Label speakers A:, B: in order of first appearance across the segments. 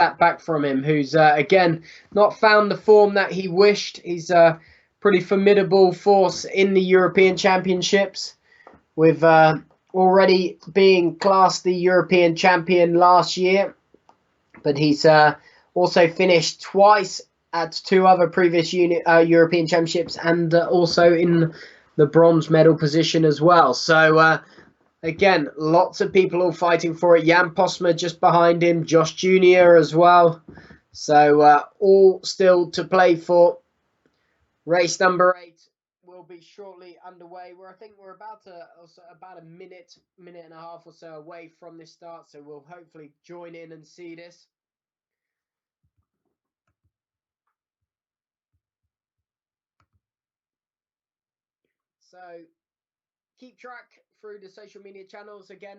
A: that back from him, who's, again, not found the form that he wished. He's a pretty formidable force in the European Championships, with already being classed the European champion last year. But he's also finished twice at 2 other previous European Championships, and also in the bronze medal position as well. So, again, lots of people all fighting for it. Jan Posma just behind him, Josh Jr. as well. So, all still to play for. Race number 8 will be shortly underway. Where I think we're about a minute and a half or so away from this start. So we'll hopefully join in and see this. So keep track through the social media channels. Again,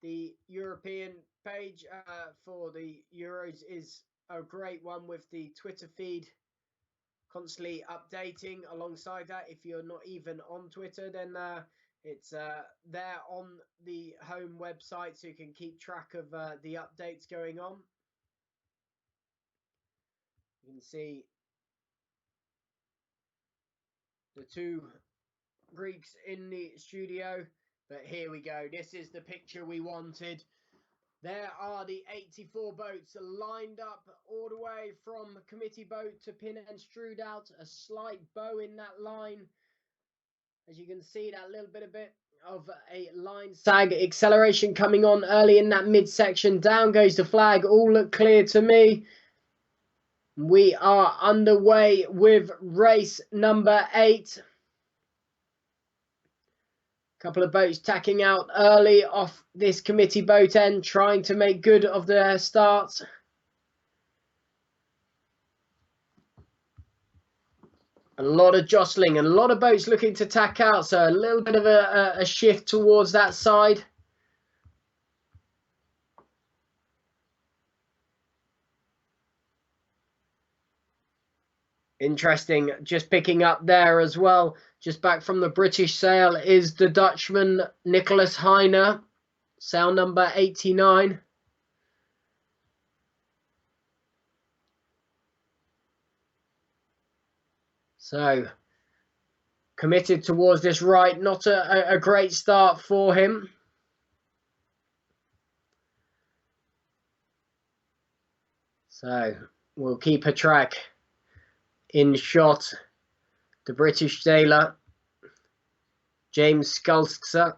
A: the European page for the Euros is a great one, with the Twitter feed constantly updating alongside that. If you're not even on Twitter, then it's there on the home website, so you can keep track of the updates going on. You can see the 2 Greeks in the studio, but here we go. This is the picture we wanted. There are the 84 boats lined up all the way from committee boat to pin and strewed out. A slight bow in that line. As you can see, that little bit of a line sag acceleration coming on early in that midsection. Down goes the flag. All look clear to me. We are underway with race number 8. Couple of boats tacking out early off this committee boat end, trying to make good of their starts. A lot of jostling and a lot of boats looking to tack out, so a little bit of a shift towards that side. Interesting, just picking up there as well, just back from the British sail, is the Dutchman Nicholas Heine, sail number 89. So, committed towards this right, not a great start for him. So, we'll keep a track. In shot, the British sailor, James Skulskser.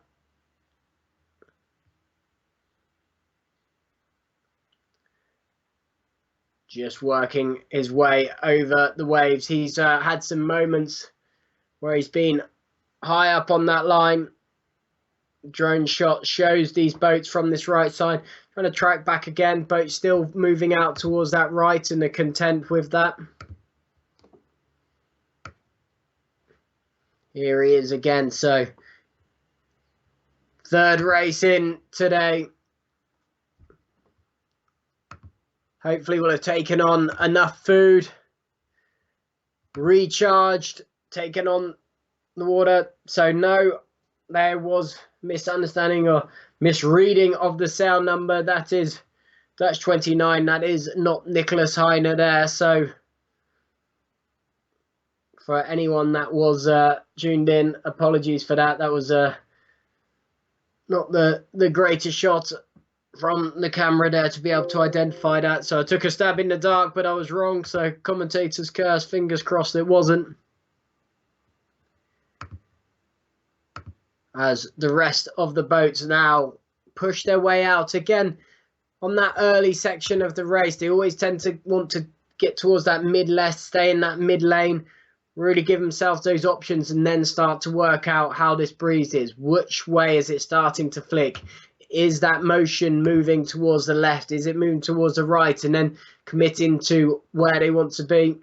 A: Just working his way over the waves. He's had some moments where he's been high up on that line. Drone shot shows these boats from this right side. Trying to track back again. Boat still moving out towards that right, and are content with that. Here he is again. So, 3rd race in today. Hopefully we'll have taken on enough food, recharged, taken on the water. So no, there was misunderstanding or misreading of the sail number. That is Dutch 29. That is not Nicholas Heine there. So for anyone that was tuned in, apologies for that. That was not the greatest shot from the camera there to be able to identify that. So I took a stab in the dark, but I was wrong. So commentator's curse, fingers crossed it wasn't. As the rest of the boats now push their way out. Again, on that early section of the race, they always tend to want to get towards that mid-left, stay in that mid-lane, really give themselves those options, and then start to work out how this breeze is. Which way is it starting to flick? Is that motion moving towards the left? Is it moving towards the right? And then committing to where they want to be.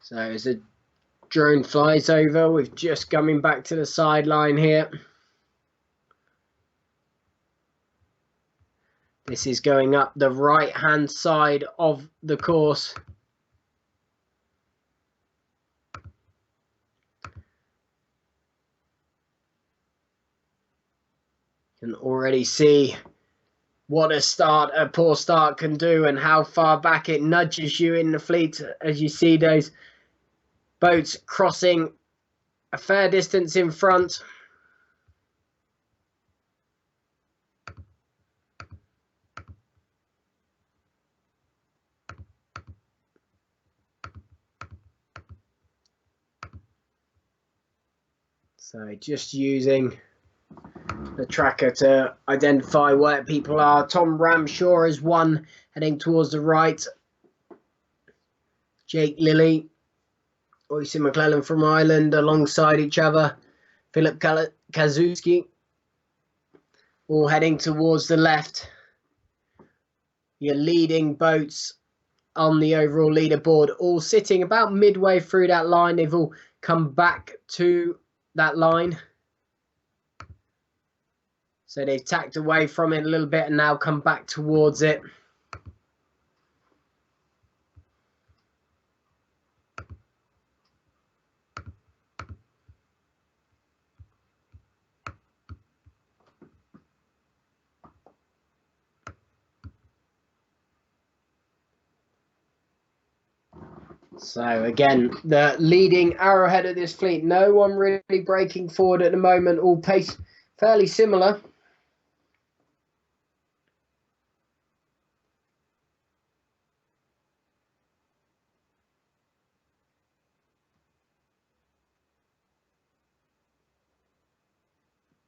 A: So as the drone flies over, we're just coming back to the sideline here. This is going up the right-hand side of the course. Can already see what a poor start can do and how far back it nudges you in the fleet as you see those boats crossing a fair distance in front. So just using the tracker to identify where people are. Tom Ramshaw is one heading towards the right. Jake Lilly, Oysi McClellan from Ireland alongside each other. Philip Kazuski all heading towards the left. Your leading boats on the overall leaderboard all sitting about midway through that line. They've all come back to that line. So they've tacked away from it a little bit and now come back towards it. So again, the leading arrowhead of this fleet, no one really breaking forward at the moment, all pace fairly similar.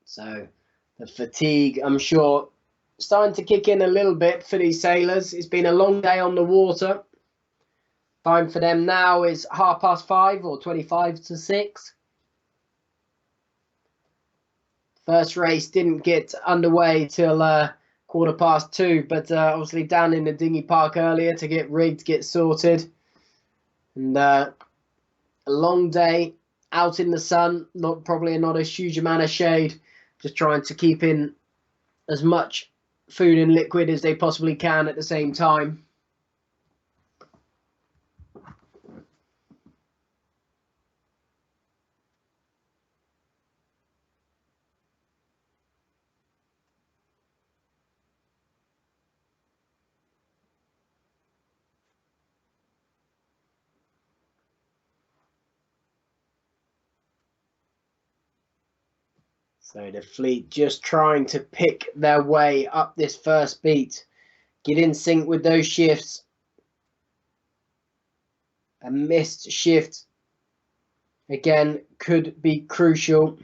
A: So the fatigue, I'm sure, starting to kick in a little bit for these sailors. It's been a long day on the water. Time for them now is 5:30 or 25 to 6. First race didn't get underway till 2:15, but obviously down in the dinghy park earlier to get rigged, get sorted. And a long day out in the sun, probably not a huge amount of shade, just trying to keep in as much food and liquid as they possibly can at the same time. So the fleet just trying to pick their way up this first beat. Get in sync with those shifts. A missed shift, again, could be crucial.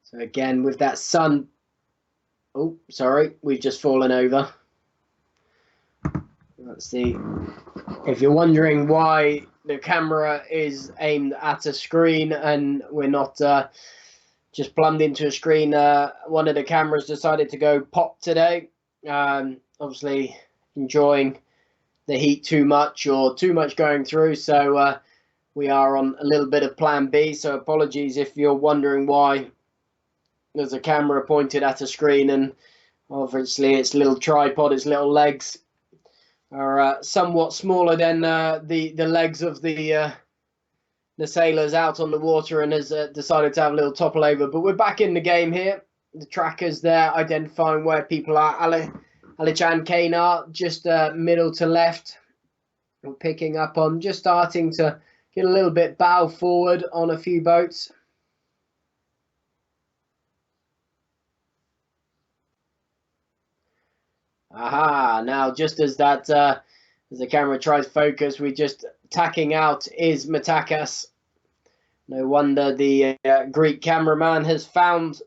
A: So again, with that sun... Oh, sorry, we've just fallen over. Let's see. If you're wondering why the camera is aimed at a screen and we're not just plumbed into a screen, one of the cameras decided to go pop today. Obviously enjoying the heat too much or too much going through, so we are on a little bit of plan B. So apologies if you're wondering why there's a camera pointed at a screen, and obviously its little tripod, its little legs are somewhat smaller than the legs of the sailors out on the water, and has decided to have a little topple over. But we're back in the game here. The tracker's there identifying where people are. Alichan Kanar just middle to left. We're picking up on, just starting to get a little bit bow forward on a few boats. Aha, now just as that, as the camera tries focus, we're just tacking out is Matakas. No wonder the Greek cameraman has found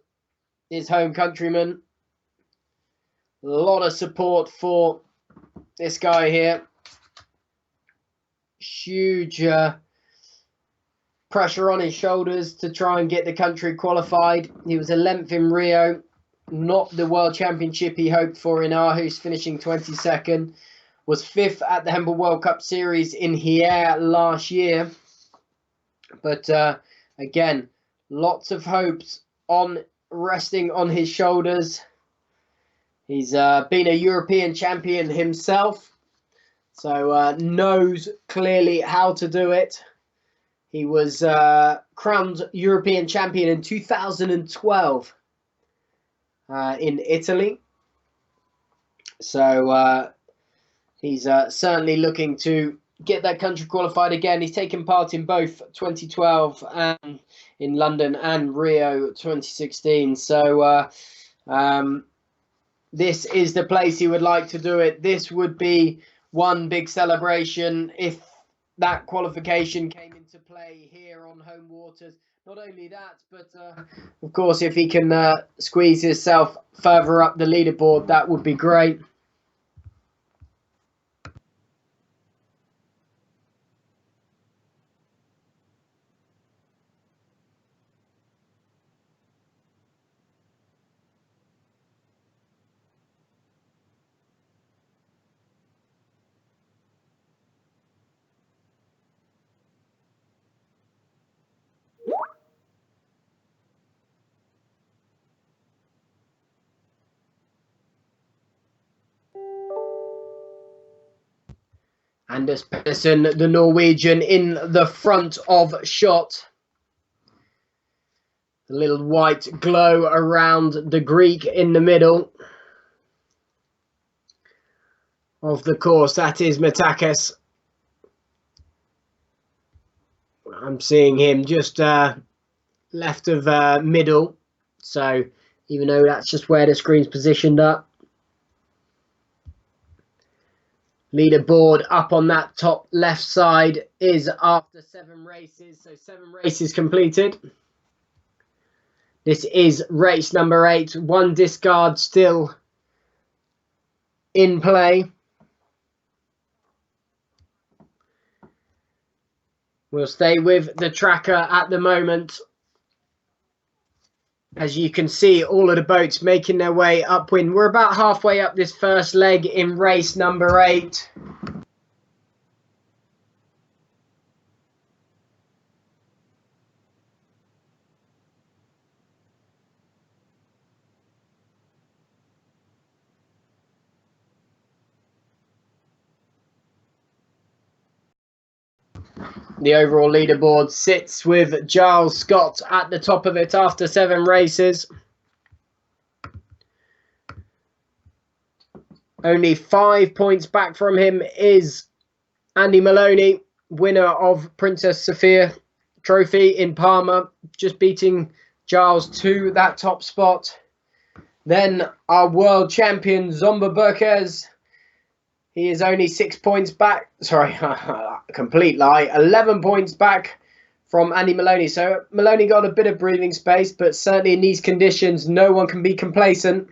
A: his home countryman. A lot of support for this guy here. Huge pressure on his shoulders to try and get the country qualified. He was 11th in Rio. Not the World Championship he hoped for in Aarhus, finishing 22nd. Was 5th at the Handball World Cup Series in Hyères last year. But again, lots of hopes resting on his shoulders. He's been a European champion himself. So knows clearly how to do it. He was crowned European champion in 2012 in Italy. So he's certainly looking to get that country qualified again. He's taken part in both 2012 and in London and Rio 2016. So this is the place he would like to do it. This would be one big celebration if that qualification came into play here on home waters. Not only that, but of course, if he can squeeze himself further up the leaderboard, that would be great. Anders Pedersen, the Norwegian, in the front of shot. The little white glow around the Greek in the middle of the course. That is Matakis. I'm seeing him just left of middle. So even though that's just where the screen's positioned up. Leaderboard up on that top left side is after 7 races. So 7 races completed. This is race number 8. 1 discard still in play. We'll stay with the tracker at the moment. As you can see, all of the boats making their way upwind. We're about halfway up this first leg in race number 8. The overall leaderboard sits with Giles Scott at the top of it after 7 races. Only 5 points back from him is Andy Maloney, winner of Princess Sophia Trophy in Parma, just beating Giles to that top spot. Then our world champion, Zomba Berquez. He is only 6 points back. Sorry, complete lie. 11 points back from Andy Maloney. So Maloney got a bit of breathing space, but certainly in these conditions, no one can be complacent.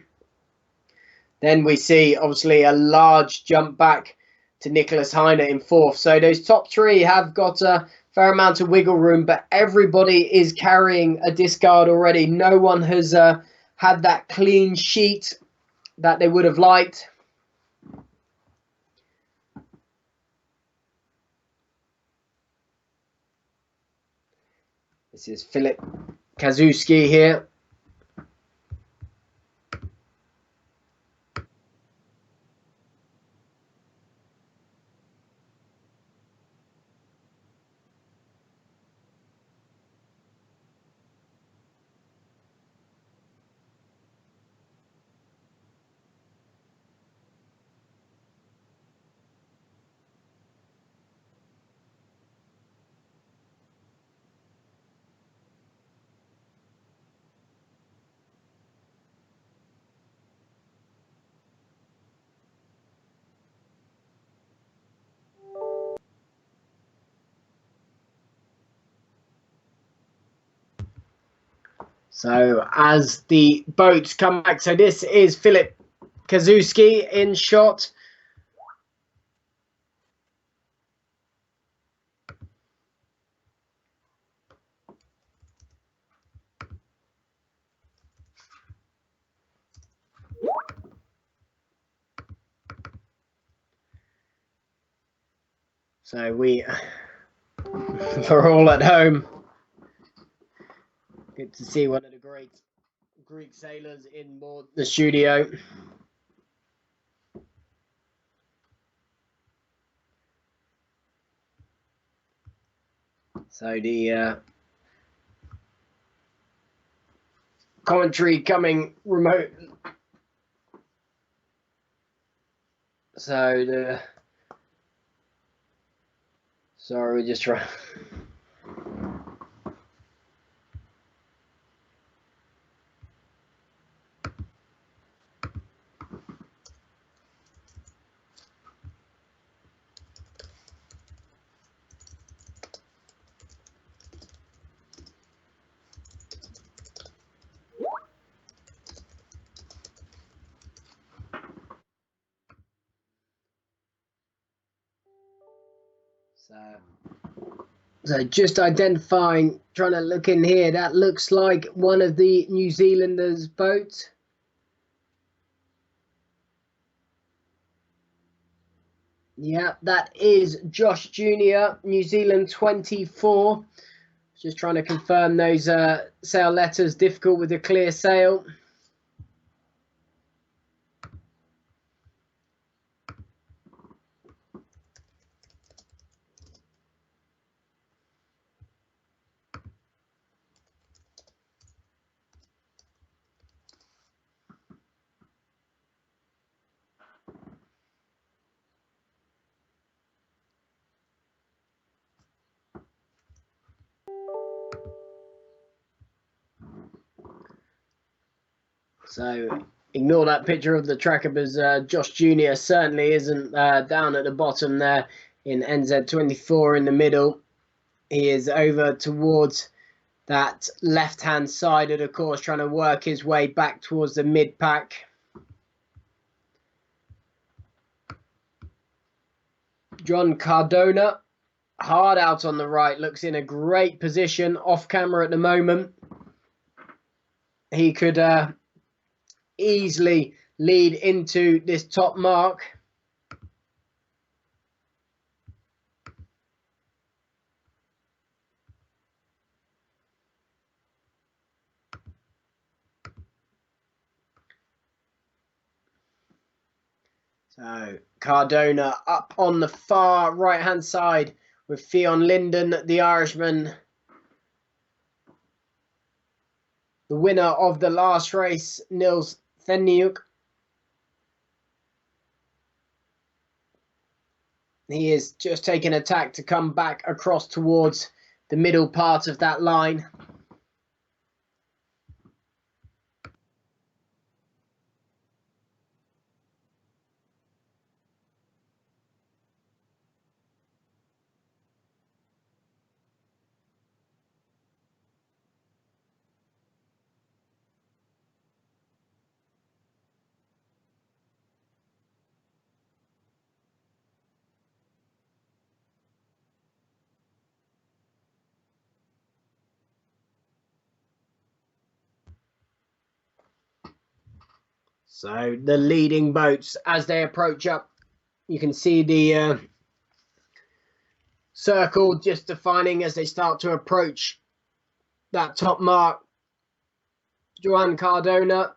A: Then we see, obviously, a large jump back to Nicholas Heine in 4th. So those top 3 have got a fair amount of wiggle room, but everybody is carrying a discard already. No one has had that clean sheet that they would have liked. This is Filip Kazuski here. So as the boats come back, so this is Filip Kazuski in shot. So we are all at home. Good to see one of the great Greek sailors in the studio. So the commentary coming remote. So sorry, we're just trying. So just identifying, trying to look in here, that looks like one of the New Zealanders' boats. Yeah, that is Josh Jr., New Zealand 24. Just trying to confirm those sail letters, difficult with a clear sail. So ignore that picture of the tracker, because Josh Jr. certainly isn't down at the bottom there in NZ24 in the middle. He is over towards that left-hand side of the course, trying to work his way back towards the mid-pack. John Cardona, hard out on the right, looks in a great position off camera at the moment. He could easily lead into this top mark. So Cardona up on the far right hand side with Fionn Linden, the Irishman, the winner of the last race, Nils Theniuk. He is just taking a tack to come back across towards the middle part of that line. So the leading boats, as they approach up, you can see the circle just defining as they start to approach that top mark. Joan Cardona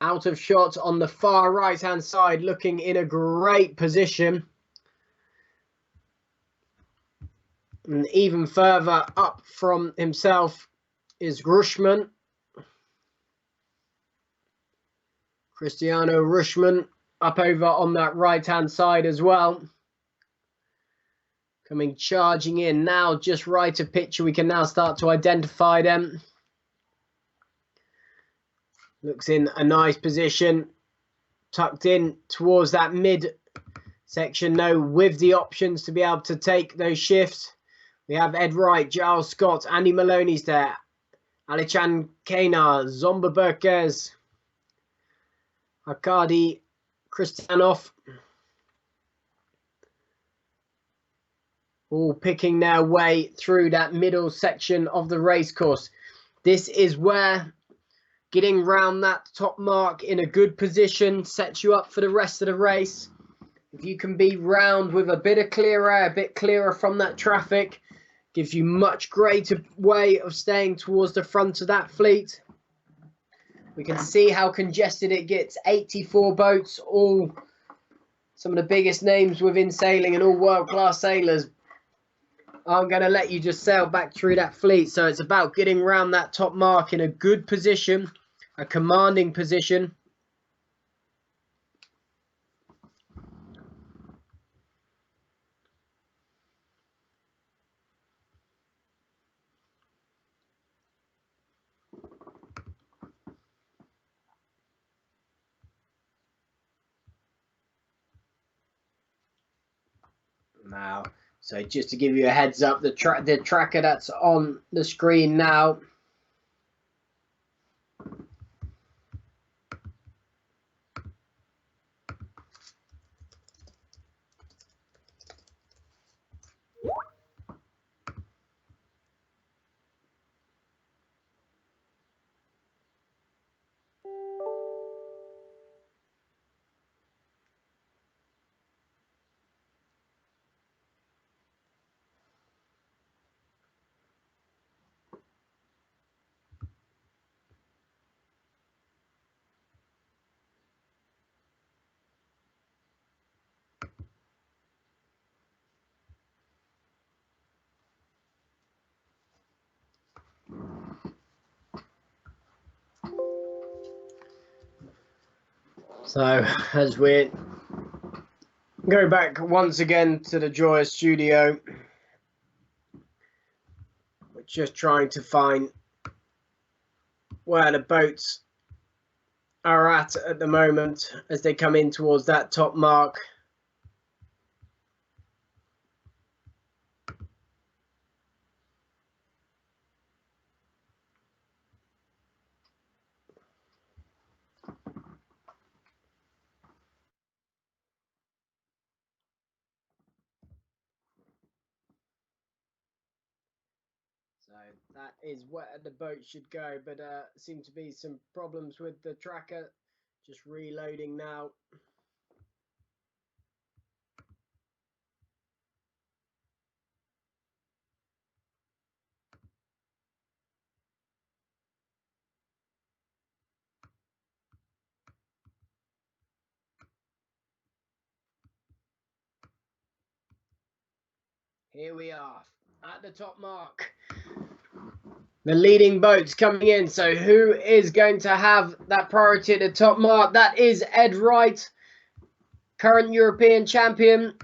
A: out of shot on the far right hand side, looking in a great position. And even further up from himself is Rushman. Cristiano Rushman up over on that right hand side as well. Coming charging in now, just right of picture. We can now start to identify them. Looks in a nice position, tucked in towards that mid section now, with the options to be able to take those shifts. We have Ed Wright, Giles Scott, Andy Maloney's there, Alichan Kena, Zomba Berkes, Arkady Kristianov, all picking their way through that middle section of the race course. This is where getting round that top mark in a good position sets you up for the rest of the race. If you can be round with a bit of clear air, a bit clearer from that traffic, gives you much greater way of staying towards the front of that fleet. We can see how congested it gets. 84 boats, all some of the biggest names within sailing and all world-class sailors I'm going to let you just sail back through that fleet. So it's about getting around that top mark in a good position, a commanding position. Now, so just to give you a heads up, the tracker that's on the screen now. So as we go back once again to the Joya studio, we're just trying to find where the boats are at the moment as they come in towards that top mark. So that is where the boat should go, but seem to be some problems with the tracker. Just reloading now. Here we are at the top mark. The leading boats coming in. So who is going to have that priority at the top mark? That is Ed Wright, current European champion.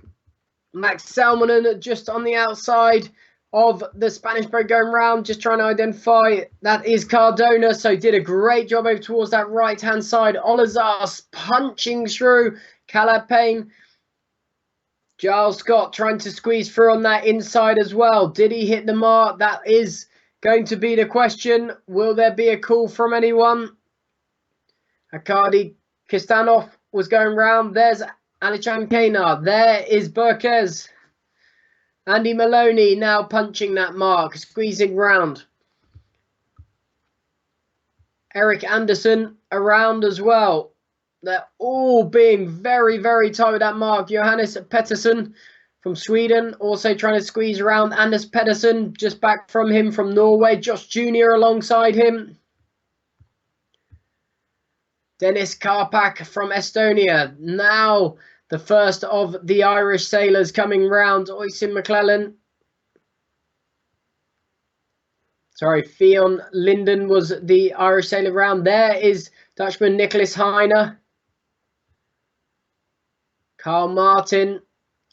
A: Max Salmonen just on the outside of the Spanish boat going round, just trying to identify. That is Cardona, so did a great job over towards that right-hand side. Olazar punching through. Calapane. Giles Scott trying to squeeze through on that inside as well. Did he hit the mark? That is going to be the question. Will there be a call from anyone? Arkady Kistanov was going round. There's Alichan Kanar. There is Burkes. Andy Maloney now punching that mark, squeezing round. Eric Anderson around as well. They're all being very, very tight with that mark. Johannes Pettersson from Sweden also trying to squeeze around. Anders Pedersen just back from him from Norway. Josh Jr. alongside him. Dennis Karpak from Estonia. Now the first of the Irish sailors coming round. Oisin McClellan. Sorry, Fionn Linden was the Irish sailor round. There is Dutchman Nicholas Heiner. Carl Martin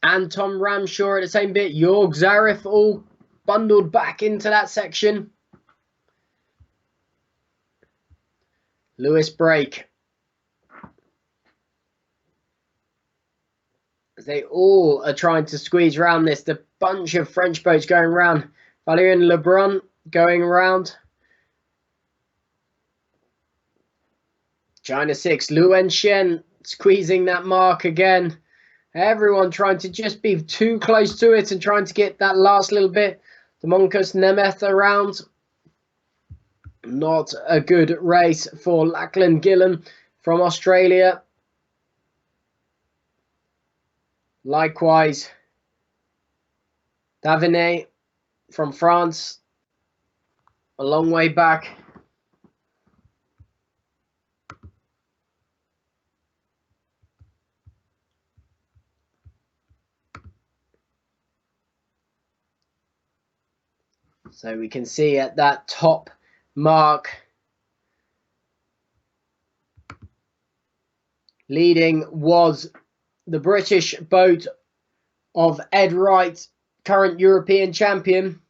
A: and Tom Ramshaw at the same bit. Jorg Zarif all bundled back into that section. Lewis Brake. They all are trying to squeeze around this. The bunch of French boats going around. Valerian Lebrun going around. China 6. Lu Enshen squeezing that mark again. Everyone trying to just be too close to it and trying to get that last little bit. Demonkus Nemeth around. Not a good race for Lachlan Gillan from Australia. Likewise, Davinet from France, a long way back. So we can see at that top mark, leading was the British boat of Ed Wright, current European champion.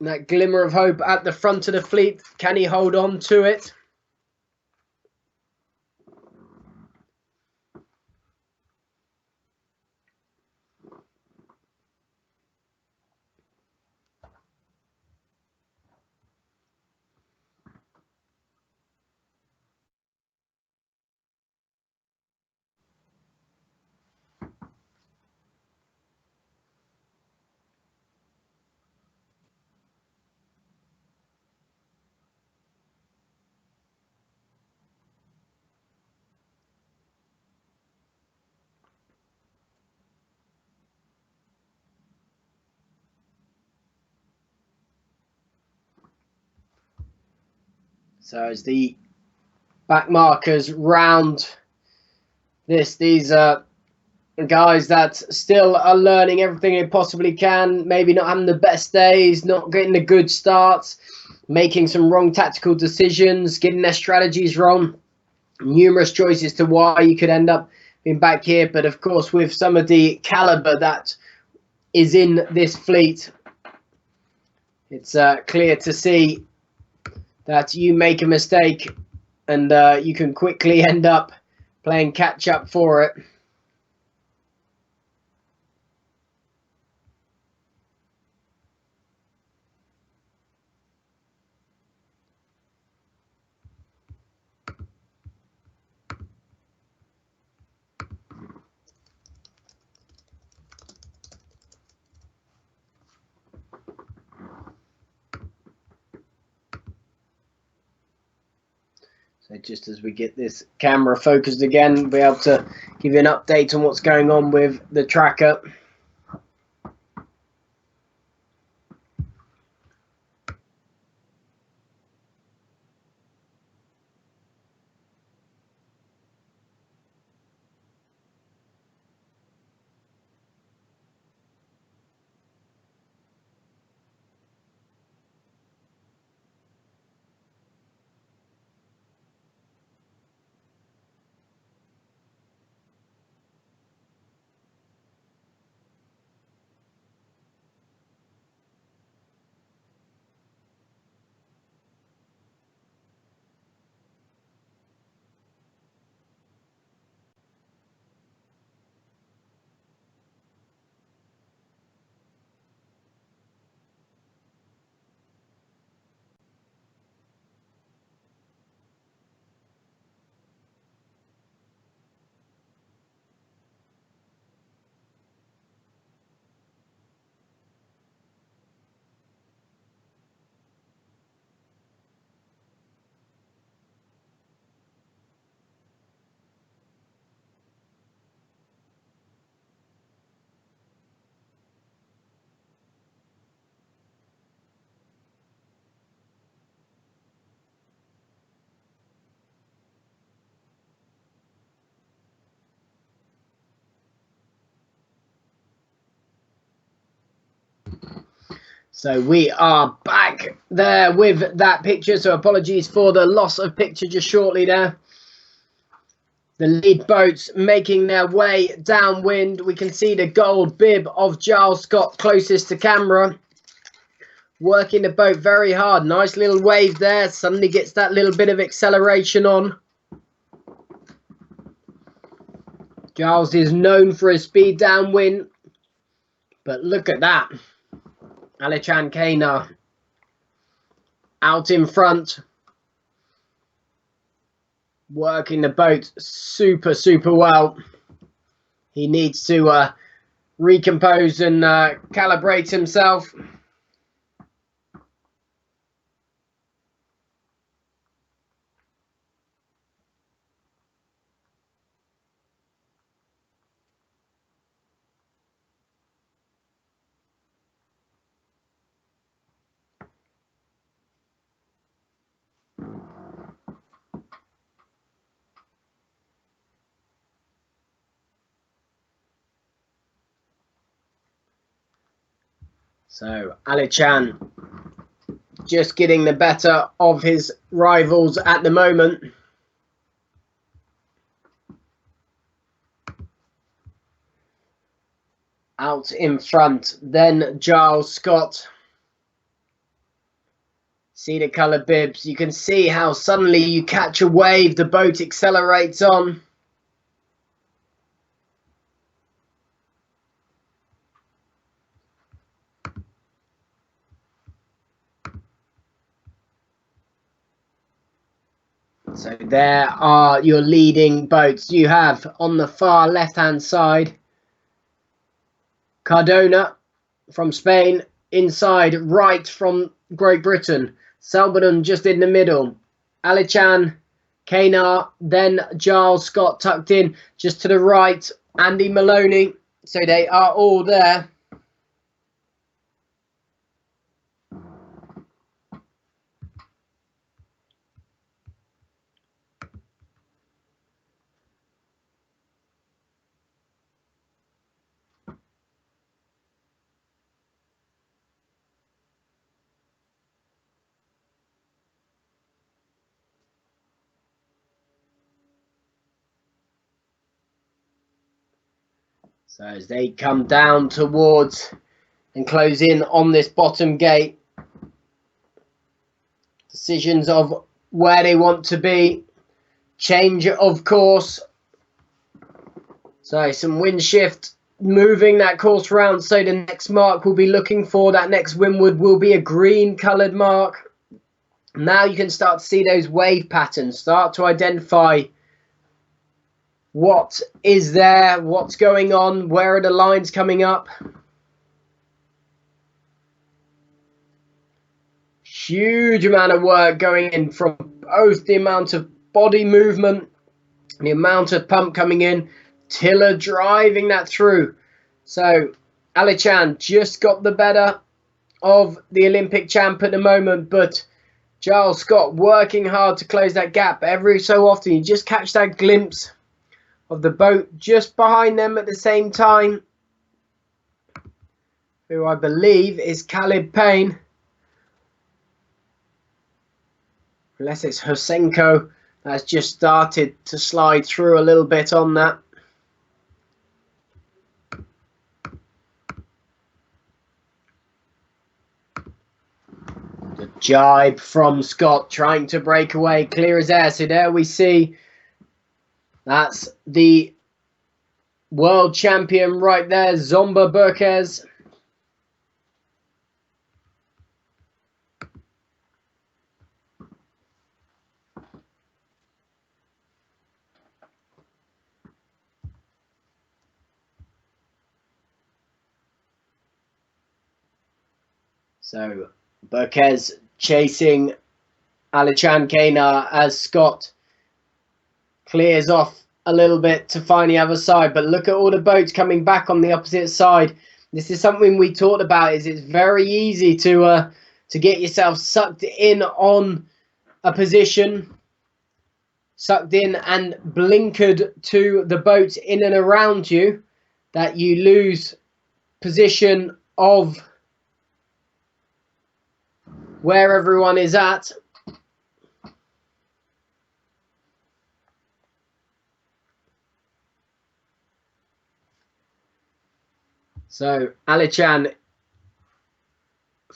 A: And that glimmer of hope at the front of the fleet. Can he hold on to it? So as the back markers round this, these are guys that still are learning everything they possibly can, maybe not having the best days, not getting the good starts, making some wrong tactical decisions, getting their strategies wrong. Numerous choices to why you could end up being back here. But of course, with some of the caliber that is in this fleet, it's clear to see that you make a mistake and you can quickly end up playing catch up for it. So just as we get this camera focused again, we'll be able to give you an update on what's going on with the tracker. So we are back there with that picture. So apologies for the loss of picture just shortly there. The lead boats making their way downwind. We can see the gold bib of Giles Scott closest to camera. Working the boat very hard. Nice little wave there. Suddenly gets that little bit of acceleration on. Giles is known for his speed downwind. But look at that. Alichan Kana out in front. Working the boat super well. He needs to recompose and calibrate himself. So Ali Chan just getting the better of his rivals at the moment. Out in front, then Giles Scott. See the colour bibs. You can see how suddenly you catch a wave, the boat accelerates on. So there are your leading boats. You have on the far left-hand side, Cardona from Spain, inside right from Great Britain. Salbadon just in the middle. Alichan, Kanar, then Giles Scott tucked in just to the right. Andy Maloney. So they are all there. So as they come down towards and close in on this bottom gate, decisions of where they want to be, change of course. So some wind shift, moving that course round. So the next mark we'll be looking for, that next windward, will be a green coloured mark. Now you can start to see those wave patterns, start to identify what is there, what's going on, where are the lines coming up. Huge amount of work going in from both the amount of body movement, the amount of pump coming in, tiller driving that through. So Ali Chan just got the better of the Olympic champ at the moment, but Giles Scott working hard to close that gap. Every so often you just catch that glimpse of the boat just behind them at the same time, who I believe is Khalid Payne. Unless it's Husenko that's just started to slide through a little bit on that. The jibe from Scott trying to break away, clear as air. So there we see that's the world champion right there, Zomba Berkes. So Berkes chasing Alichan Kanar as Scott clears off a little bit to find the other side. But look at all the boats coming back on the opposite side. This is something we talked about, is it's very easy to get yourself sucked in on a position, sucked in and blinkered to the boats in and around you, that you lose position of where everyone is at. So Alichan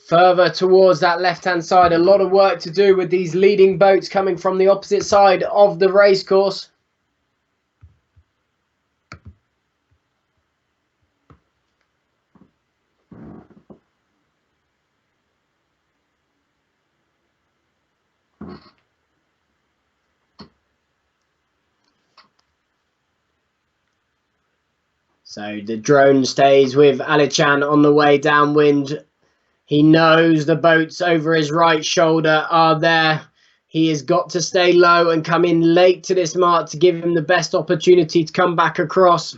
A: further towards that left-hand side. A lot of work to do with these leading boats coming from the opposite side of the racecourse. So the drone stays with Alichan on the way downwind. He knows the boats over his right shoulder are there. He has got to stay low and come in late to this mark to give him the best opportunity to come back across.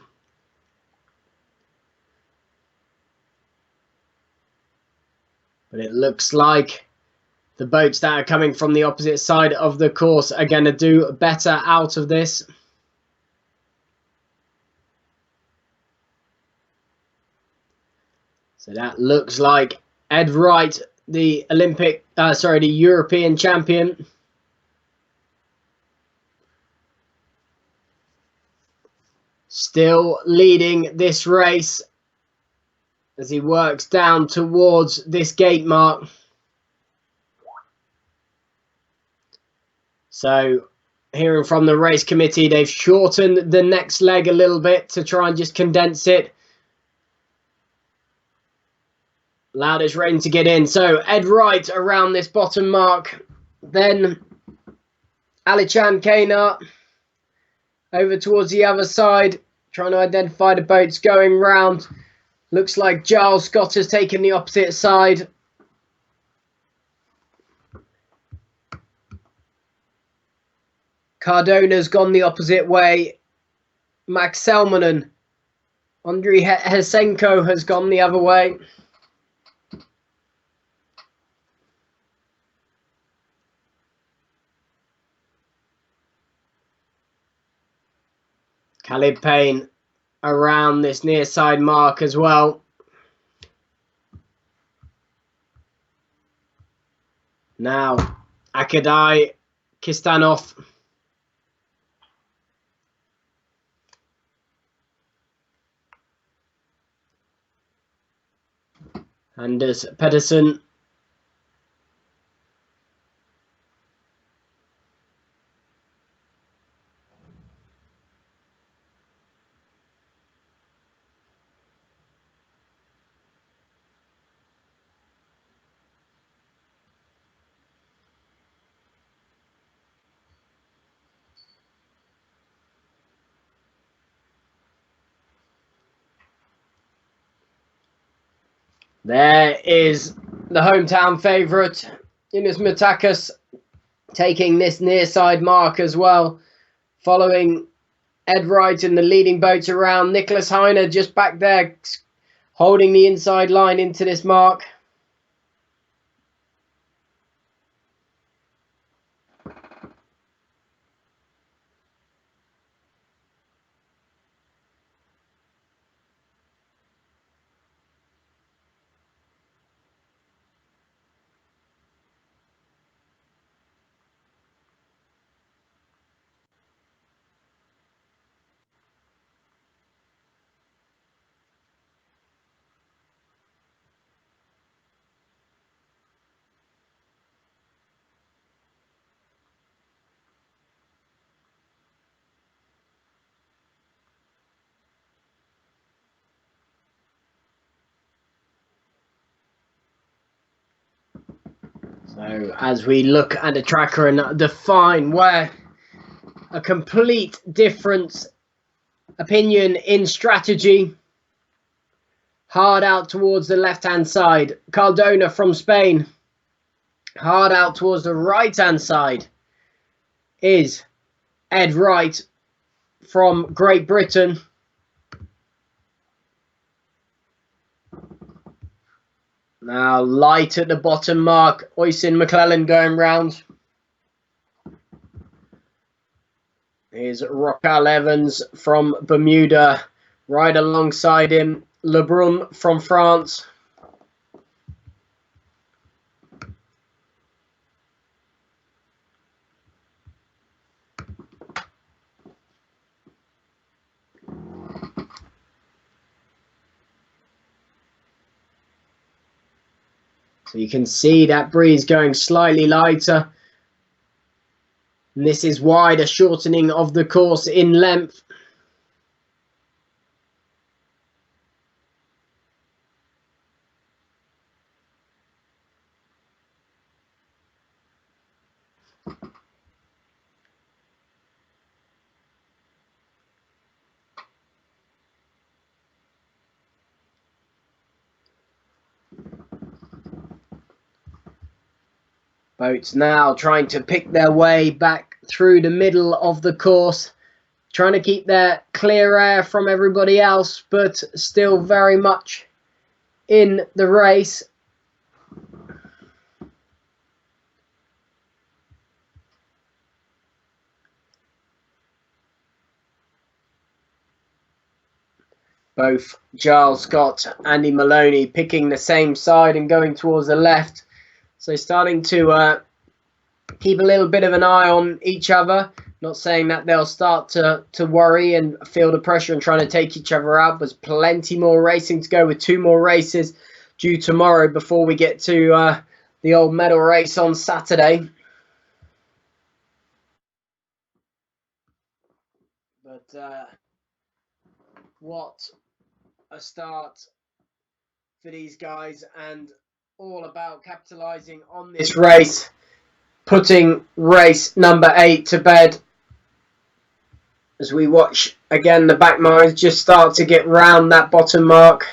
A: But it looks like the boats that are coming from the opposite side of the course are going to do better out of this. So that looks like Ed Wright, the the European champion. Still leading this race as he works down towards this gate mark. So, hearing from the race committee, they've shortened the next leg a little bit to try and just condense it. Allow this rain to get in. So, Ed Wright around this bottom mark. Then, Alichan Kana over towards the other side, trying to identify the boats going round. Looks like Giles Scott has taken the opposite side. Cardona's gone the opposite way. Max Selmanen, Andriy Hesenko has gone the other way. Khalid Payne around this near side mark as well. Now, Akadai Kistanov. Anders Pedersen. There is the hometown favourite, Ines Metakas, taking this near side mark as well, following Ed Wright in the leading boats around. Nicholas Heine just back there, holding the inside line into this mark. So as we look at the tracker and define where a complete different opinion in strategy, hard out towards the left-hand side, Cardona from Spain. Hard out towards the right-hand side is Ed Wright from Great Britain. Now light at the bottom mark, Oisin McClellan going round. Here's Rochal Evans from Bermuda, right alongside him, Lebrun from France. So you can see that breeze going slightly lighter. And this is why the shortening of the course in length. Boats now trying to pick their way back through the middle of the course, trying to keep their clear air from everybody else, but still very much in the race. Both Giles Scott, Andy Maloney picking the same side and going towards the left. So starting to keep a little bit of an eye on each other. Not saying that they'll start to worry and feel the pressure and trying to take each other out. There's plenty more racing to go with 2 more races due tomorrow before we get to the old medal race on Saturday. But what a start for these guys, and all about capitalising on this race, putting race number 8 to bed. As we watch again, the back marks just start to get round that bottom mark.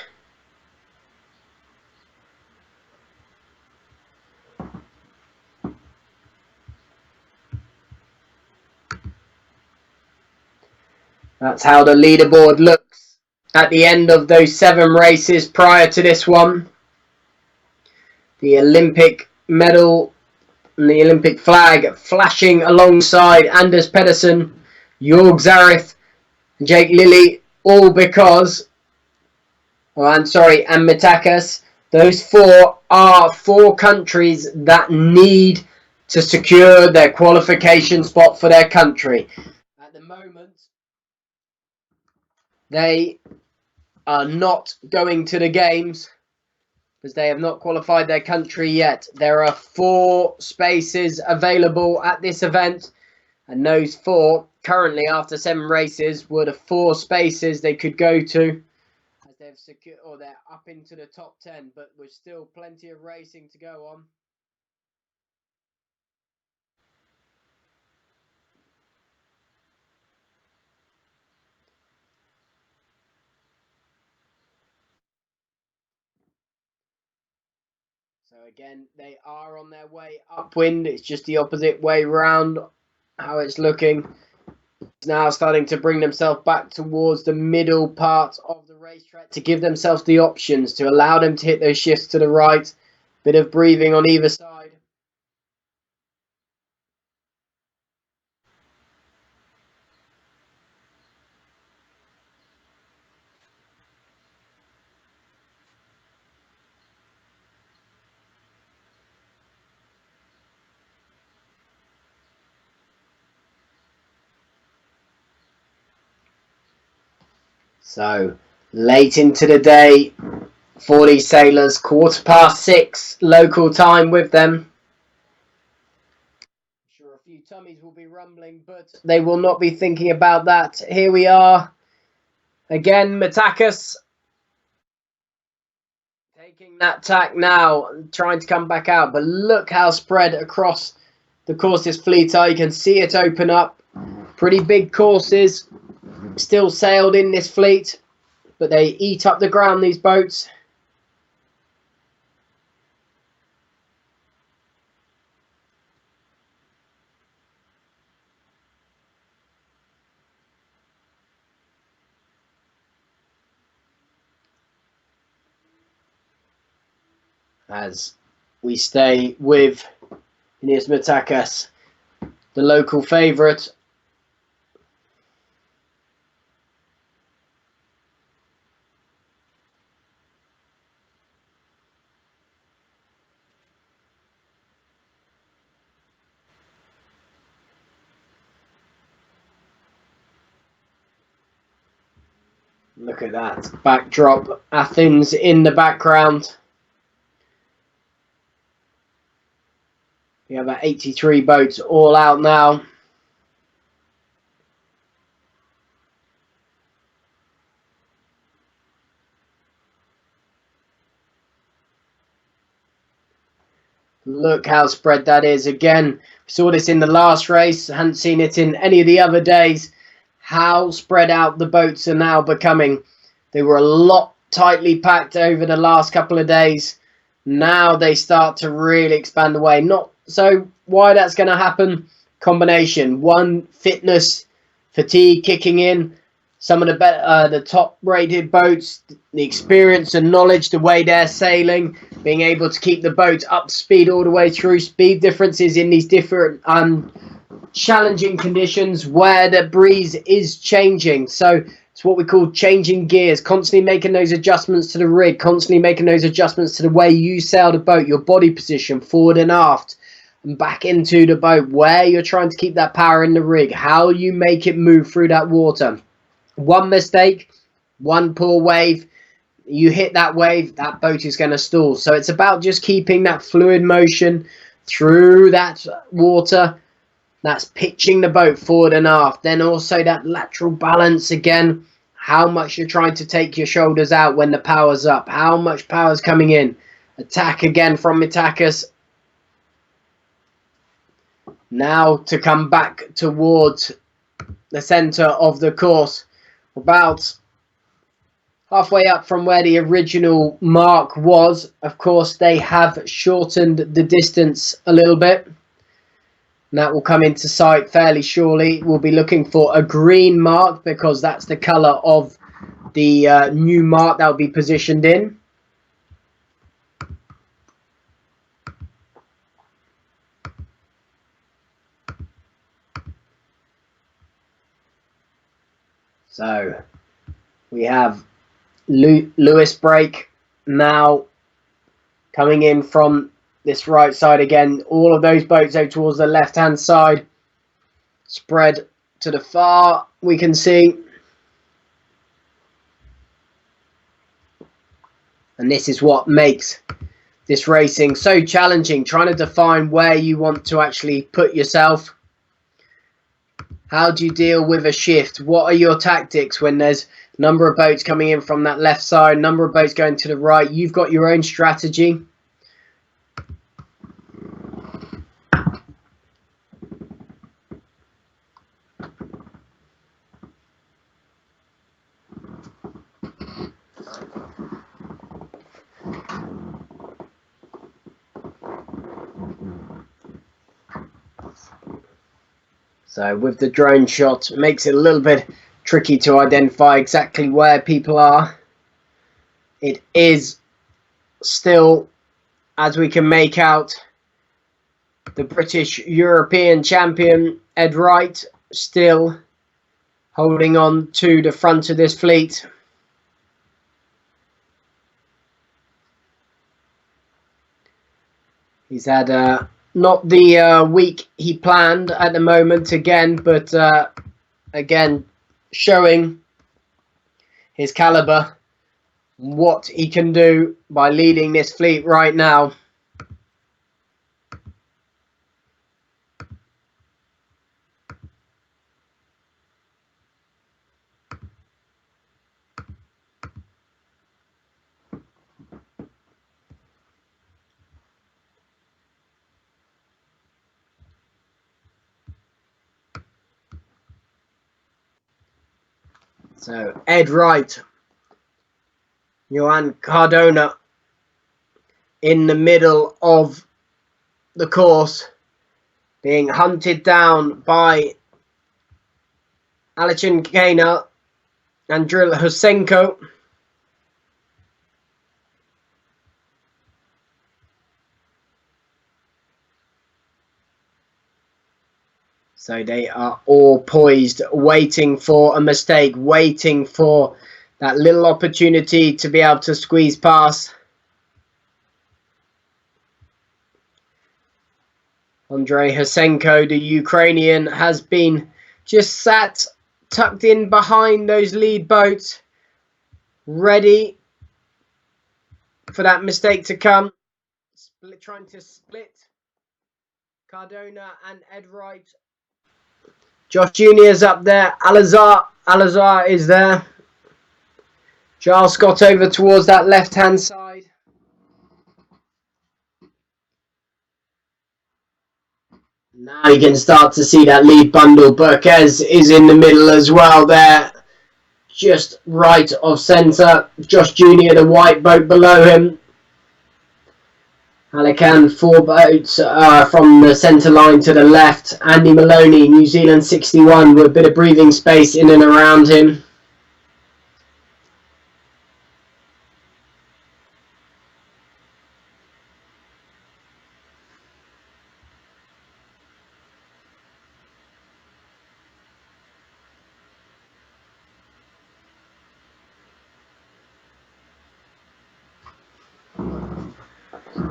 A: That's how the leaderboard looks at the end of those 7 races prior to this one. The Olympic medal and the Olympic flag flashing alongside Anders Pedersen, Jorg Zarif, Jake Lilly, all because, and Metakas. Those 4 are 4 countries that need to secure their qualification spot for their country. At the moment, they are not going to the games because they have not qualified their country yet. There are 4 spaces available at this event, and those 4 currently, after 7 races, were the 4 spaces they could go to as they've secured, or they're up into the top 10, but there's still plenty of racing to go on. So again, they are on their way upwind. It's just the opposite way round how it's looking. It's now starting to bring themselves back towards the middle part of the racetrack to give themselves the options, to allow them to hit those shifts to the right. Bit of breathing on either side. So, late into the day for these sailors, 6:15 local time with them. I'm sure a few tummies will be rumbling, but they will not be thinking about that. Here we are. Again, Metakas taking that tack now, trying to come back out. But look how spread across the courses fleet are. You can see it open up. Pretty big courses still sailed in this fleet, but they eat up the ground, these boats. As we stay with Ines Metakas, the local favourite. Look at that backdrop. Athens in the background. We have about 83 boats all out now. Look how spread that is. Again, we saw this in the last race. Hadn't seen it in any of the other days. How spread out the boats are now becoming. They were a lot tightly packed over the last couple of days. Now they start to really expand away. Not so why that's going to happen. Combination. One, fitness, fatigue kicking in. Some of the better, the top-rated boats, the experience and knowledge, the way they're sailing, being able to keep the boat up to speed all the way through. Speed differences in these different challenging conditions where the breeze is changing. So It's what we call changing gears, constantly making those adjustments to the rig, constantly making those adjustments to the way you sail the boat, your body position, forward and aft, and back into the boat, where you're trying to keep that power in the rig, how you make it move through that water. One mistake, one poor wave, you hit that wave, that boat is going to stall. So it's about just keeping that fluid motion through that water. That's pitching the boat forward and aft. Then also that lateral balance again. How much you're trying to take your shoulders out when the power's up. How much power's coming in. Attack again from Mittakis. Now to come back towards the centre of the course. About halfway up from where the original mark was. Of course, they have shortened the distance a little bit. And that will come into sight fairly surely. We'll be looking for a green mark because that's the colour of the new mark that will be positioned in. So we have Lewis break now coming in from this right side again. All of those boats out towards the left hand side. Spread to the far, we can see. And this is what makes this racing so challenging, trying to define where you want to actually put yourself. How do you deal with a shift? What are your tactics when there's a number of boats coming in from that left side, number of boats going to the right? You've got your own strategy. So with the drone shot, it makes it a little bit tricky to identify exactly where people are. It is still, as we can make out, the British European champion, Ed Wright, still holding on to the front of this fleet. He's had not the week he planned at the moment again, but again showing his caliber, what he can do by leading this fleet right now. So Ed Wright, Johan Cardona in the middle of the course, being hunted down by Alichin Kana and Drill Husenko. So they are all poised, waiting for a mistake, waiting for that little opportunity to be able to squeeze past. Andrei Husenko, the Ukrainian, has been just sat, tucked in behind those lead boats, ready for that mistake to come. Trying to split Cardona and Ed Wright. Josh Jr.'s up there. Alazar is there. Charles Scott over towards that left-hand side. Now you can start to see that lead bundle. Burquez is in the middle as well there. Just right of centre. Josh Jr., the white boat below him. Alican, 4 boats from the centre line to the left. Andy Maloney, New Zealand 61, with a bit of breathing space in and around him.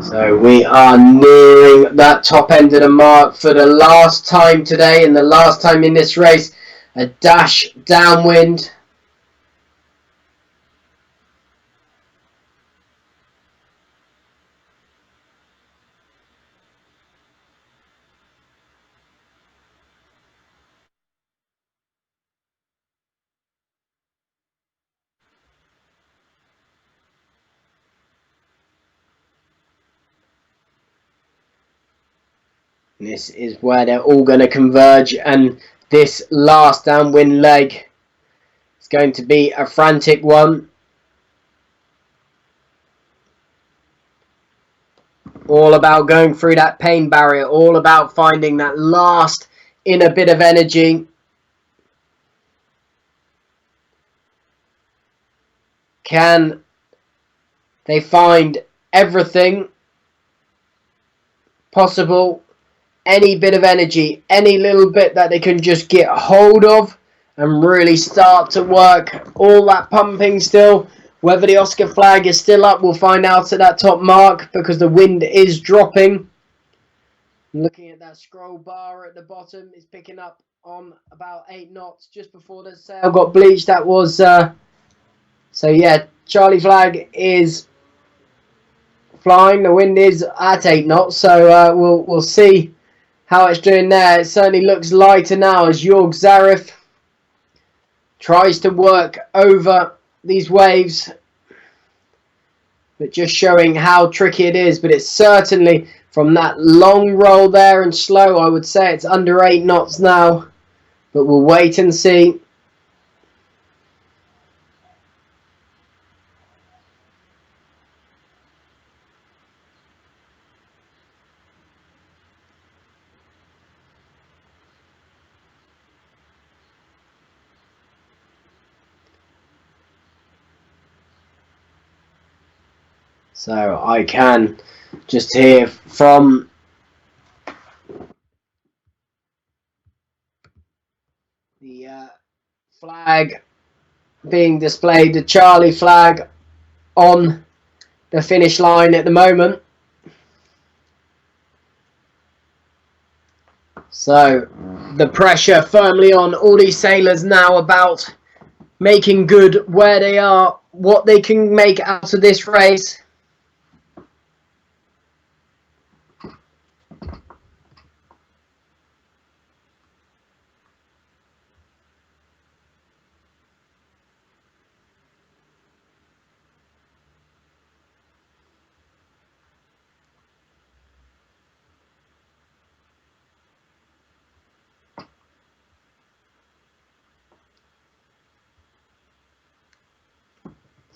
A: So we are nearing that top end of the mark for the last time today and the last time in this race. A dash downwind. This is where they're all going to converge, and this last downwind leg is going to be a frantic one. All about going through that pain barrier, all about finding that last inner bit of energy. Can they find everything possible? Any bit of energy, any little bit that they can just get hold of and really start to work. All that pumping still. Whether the Oscar flag is still up, we'll find out at that top mark because the wind is dropping. Looking at that scroll bar at the bottom, it's picking up on about 8 knots just before the sail got bleached. That was so yeah, Charlie flag is flying. The wind is at 8 knots, so we'll see how it's doing there. It certainly looks lighter now as Jorg Zarif tries to work over these waves, but just showing how tricky it is. But it's certainly from that long roll there and slow, I would say it's under 8 knots now, but we'll wait and see. So I can just hear from the flag being displayed, the Charlie flag on the finish line at the moment. So the pressure firmly on all these sailors now about making good where they are, what they can make out of this race.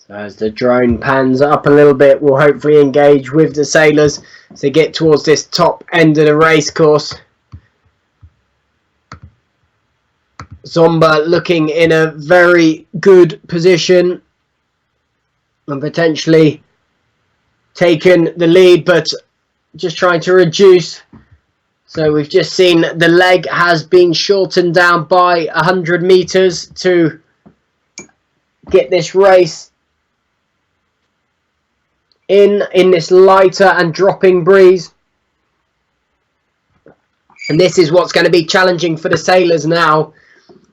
A: So as the drone pans up a little bit, we'll hopefully engage with the sailors to get towards this top end of the race course. Zomba looking in a very good position and potentially taken the lead, but just trying to reduce. So we've just seen the leg has been shortened down by 100 meters to get this race in this lighter and dropping breeze. And this is what's going to be challenging for the sailors now.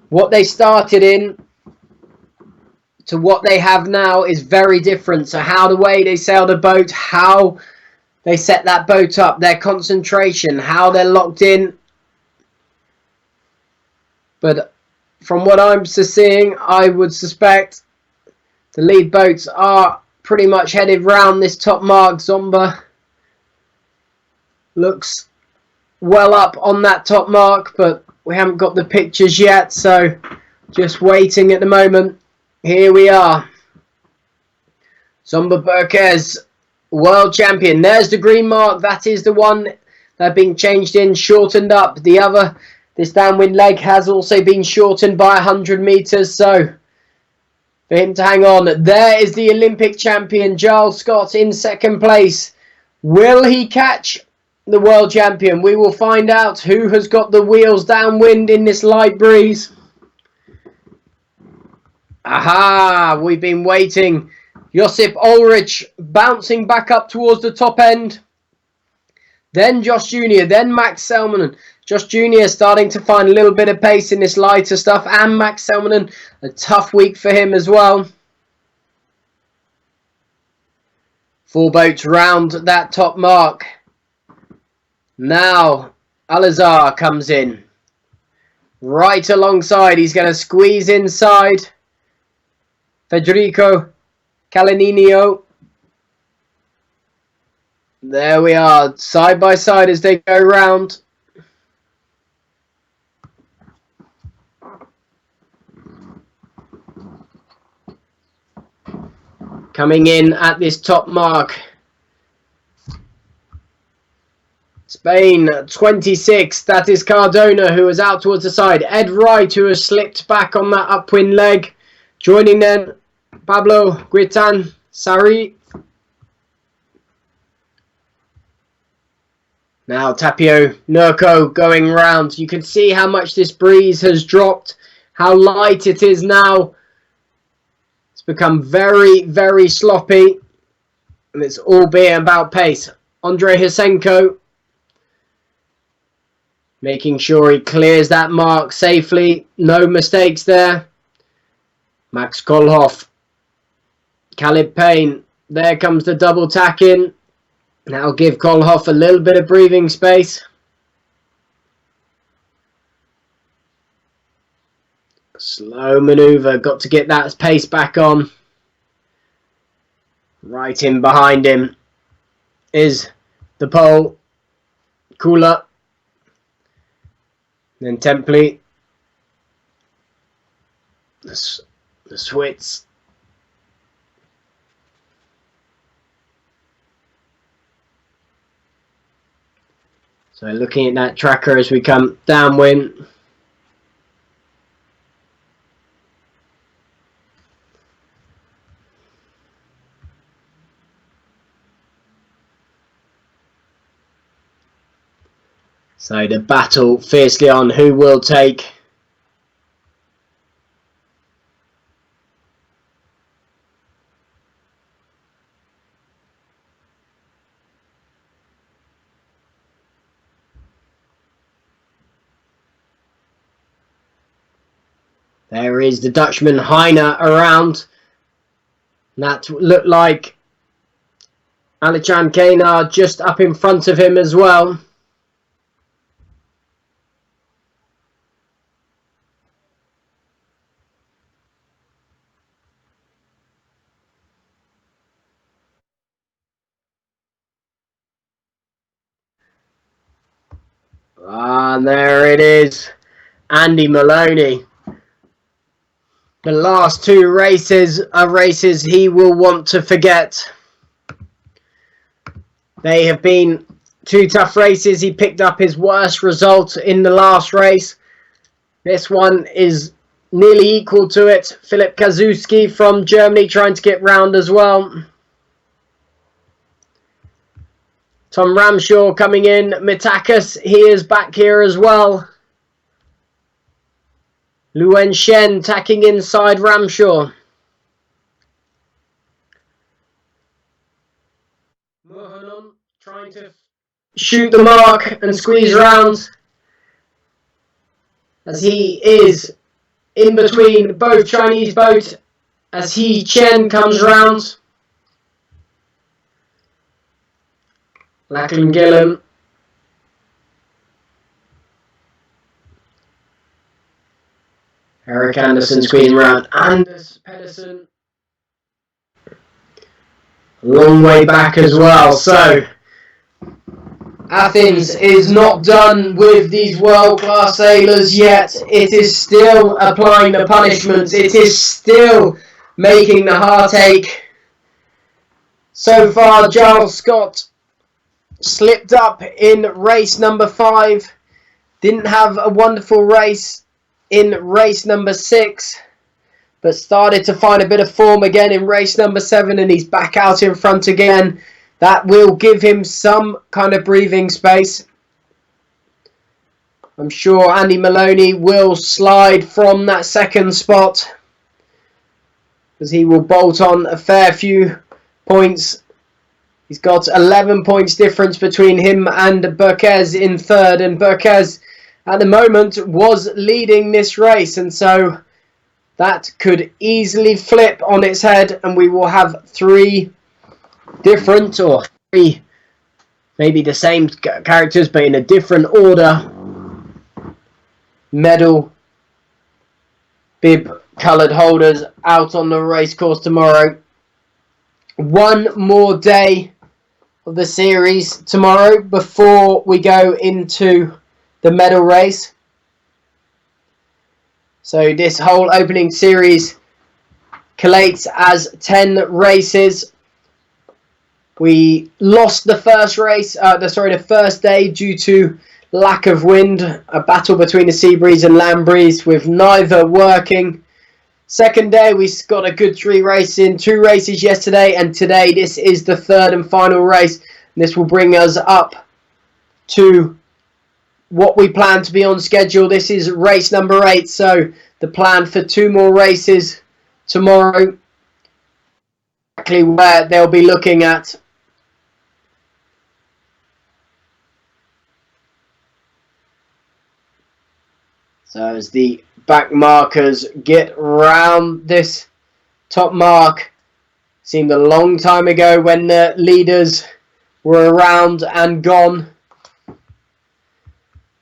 A: What they started in to what they have now is very different. So how the way they sail the boat, how they set that boat up, their concentration, how they're locked in. But from what I'm seeing, I would suspect the lead boats are pretty much headed round this top mark. Zomba looks well up on that top mark, but we haven't got the pictures yet, so just waiting at the moment. Here we are. Zomba Berquez, world champion. There's the green mark. That is the one that being changed in, shortened up. The other, this downwind leg has also been shortened by 100 meters, so for him to hang on. There is the Olympic champion, Giles Scott, in second place. Will he catch the world champion? We will find out who has got the wheels downwind in this light breeze. Aha! We've been waiting Josip Ulrich bouncing back up towards the top end. Then Josh Jr., then Max Selmanen. Josh Jr. starting to find a little bit of pace in this lighter stuff. And Max Selmanen, a tough week for him as well. 4 boats round that top mark. Now, Alazar comes in. Right alongside, he's going to squeeze inside. Federico Calaninio. There we are, side by side as they go round. Coming in at this top mark. Spain, 26. That is Cardona, who is out towards the side. Ed Wright, who has slipped back on that upwind leg. Joining then, Pablo Guitan Sari. Now Tapio Nurko going round. You can see how much this breeze has dropped. How light it is now. It's become very, very sloppy. And it's all being about pace. Andrei Hisenko. Making sure he clears that mark safely. No mistakes there. Max Kolhoff. Caleb Payne. There comes the double tack in. That'll give Kolhoff a little bit of breathing space. Slow manoeuvre. Got to get that pace back on. Right in behind him is the pole. Kula. Then Templey. The Swits. So looking at that tracker as we come downwind. So the battle fiercely on who will take. There is the Dutchman Heine around. That looked like Alichan Kainar just up in front of him as well. And there it is. Andy Maloney. The last 2 races are races he will want to forget. They have been 2 tough races. He picked up his worst result in the last race. This one is nearly equal to it. Philip Kazuski from Germany trying to get round as well. Tom Ramshaw coming in. Mitakis, he is back here as well. Luen Shen tacking inside Ramshaw. Mohanon trying to shoot the mark and squeeze round. As he is in between both Chinese boats. As He Chen comes round. Lachlan Gillam. Eric Anderson squeezing around. Anders Pedersen. Long way back as well. So, Athens is not done with these world-class sailors yet. It is still applying the punishments. It is still making the heartache. So far, Giles Scott slipped up in race number 5. Didn't have a wonderful race in race number 6. But started to find a bit of form again in race number 7. And he's back out in front again. That will give him some kind of breathing space. I'm sure Andy Maloney will slide from that second spot. as he will bolt on a fair few points. He's got 11 points difference between him and Burquez in third, and Burquez at the moment was leading this race, and so that could easily flip on its head, and we will have three different, or three maybe the same characters but in a different order, medal bib coloured holders out on the race course tomorrow. One more day of the series tomorrow before we go into the medal race. So this whole opening series collates as 10 races. We lost the first race, the first day due to lack of wind, a battle between the sea breeze and land breeze with neither working. Second day we got a good 3 races in, 2 races yesterday, and today this is the third and final race. This will bring us up to what we plan to be on schedule. This is race number 8, so the plan for 2 more races tomorrow, exactly where they'll be looking at. So as the back markers get round this top mark, seemed a long time ago when the leaders were around and gone.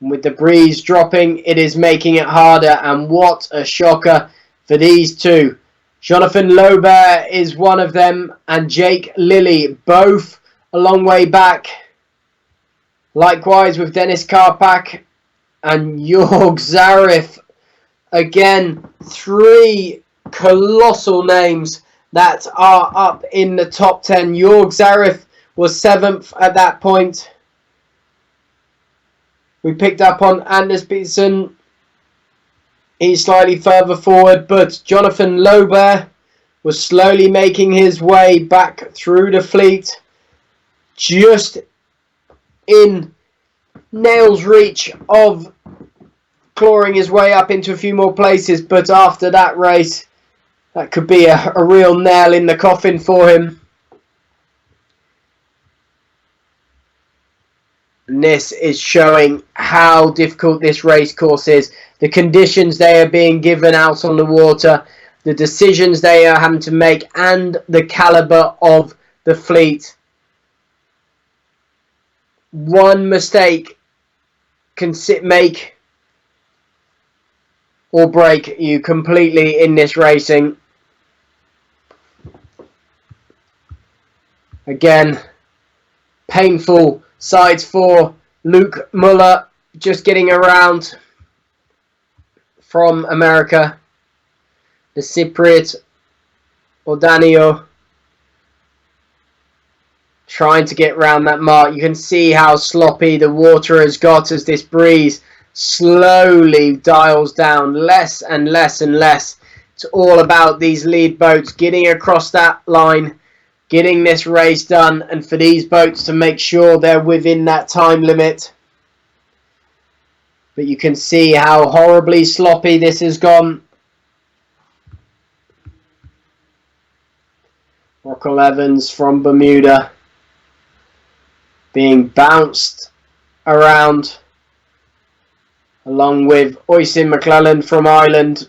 A: With the breeze dropping, it is making it harder, and what a shocker for these two. Jonathan Laubert is one of them, and Jake Lilly, both a long way back. Likewise with Dennis Karpak and Jorg Zarif. Again, 3 colossal names that are up in the top 10. Jorg Zarif was 7th at that point. We picked up on Anders Peterson. He's slightly further forward, but Jonathan Laubert was slowly making his way back through the fleet, just in nail's reach of clawing his way up into a few more places. But after that race, that could be a real nail in the coffin for him. And this is showing how difficult this race course is. The conditions they are being given out on the water, the decisions they are having to make, and the caliber of the fleet. One mistake can make or break you completely in this racing. Again, painful sides for Luke Muller, just getting around from America. The Cypriot Ordanio trying to get round that mark. You can see how sloppy the water has got as this breeze slowly dials down, less and less and less. It's all about these lead boats getting across that line, getting this race done, and for these boats to make sure they're within that time limit. But you can see how horribly sloppy this has gone. Rocco Evans from Bermuda being bounced around, along with Oisin McClellan from Ireland.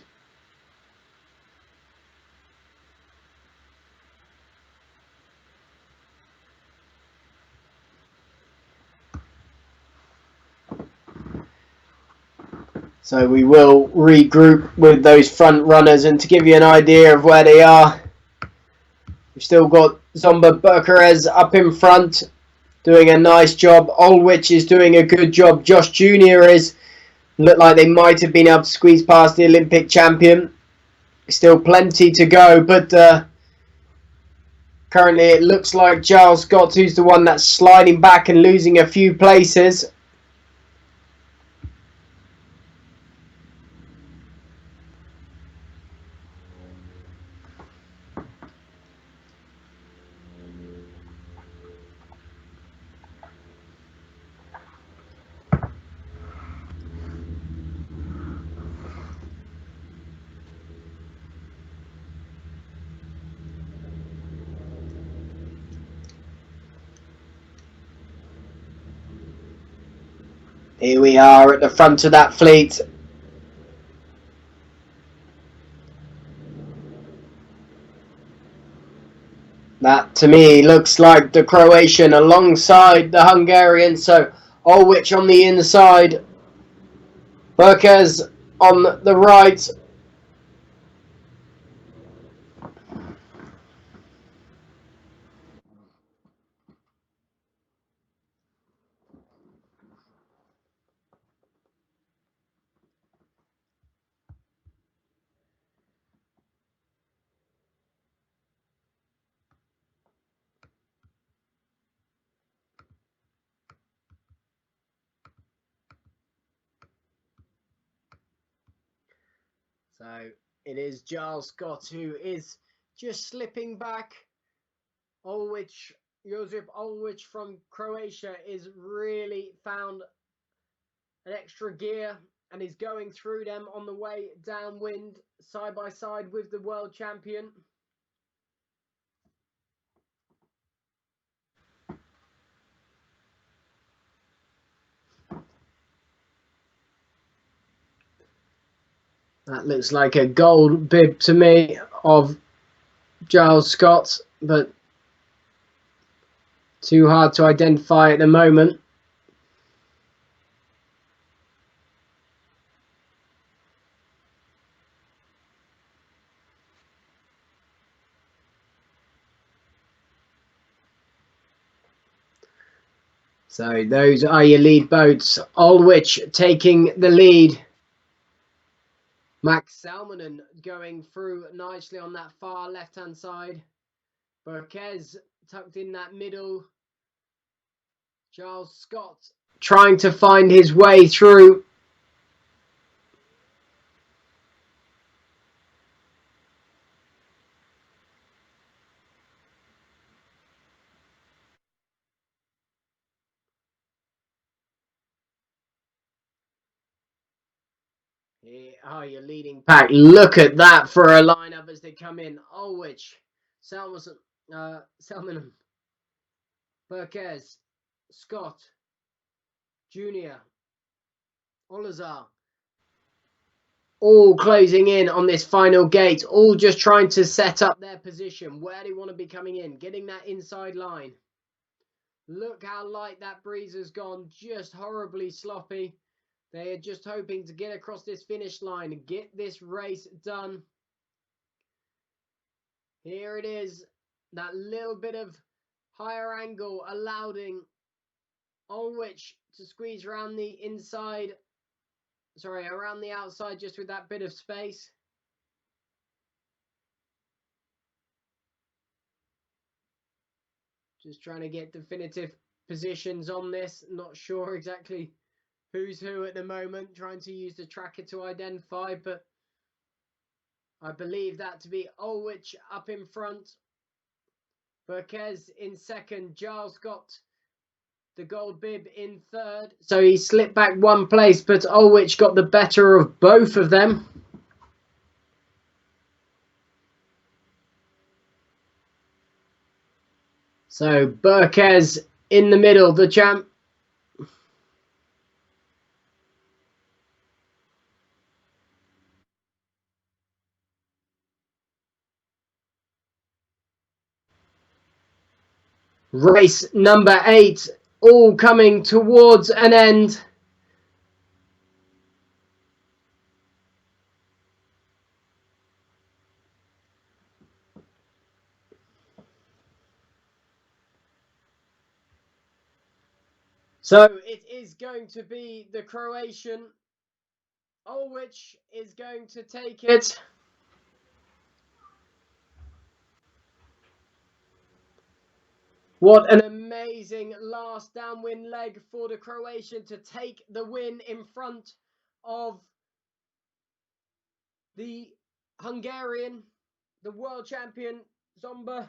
A: So we will regroup with those front runners, and to give you an idea of where they are, we've still got Zomba Burquez up in front, doing a nice job. Olwich is doing a good job. Josh Jr. is, look like they might have been able to squeeze past the Olympic champion. Still plenty to go, but currently it looks like Giles Scott, who's the one that's sliding back and losing a few places. Here we are at the front of that fleet. That to me looks like the Croatian alongside the Hungarian. So Ulrich on the inside, Burkes on the right. So it is Giles Scott who is just slipping back. Josip Ulrich from Croatia is really found an extra gear and is going through them on the way downwind, side by side with the world champion. That looks like a gold bib to me of Giles Scott, but too hard to identify at the moment. So those are your lead boats. Ulrich taking the lead. Max Salmonen going through nicely on that far left-hand side. Burkes tucked in that middle. Giles Scott trying to find his way through. Here are your leading pack. Look at that for a lineup as they come in. Ulrich, Salmonen, Burkes, Scott, Junior, Olazar, all closing in on this final gate, all just trying to set up their position, where they want to be coming in, getting that inside line. Look how light that breeze has gone, just horribly sloppy. They are just hoping to get across this finish line and get this race done. Here it is, that little bit of higher angle allowing Ulrich to squeeze around the inside, around the outside just with that bit of space. Just trying to get definitive positions on this. Not sure exactly who's who at the moment. Trying to use the tracker to identify, but I believe that to be Ulrich up in front. Burkes in second. Giles got the gold bib in third. So he slipped back one place, but Ulrich got the better of both of them. So Burkes in the middle, the champ. Race number 8, all coming towards an end. So it is going to be the Croatian. Ulrich is going to take it. What an amazing last downwind leg for the Croatian to take the win in front of the Hungarian, the world champion, Zomba.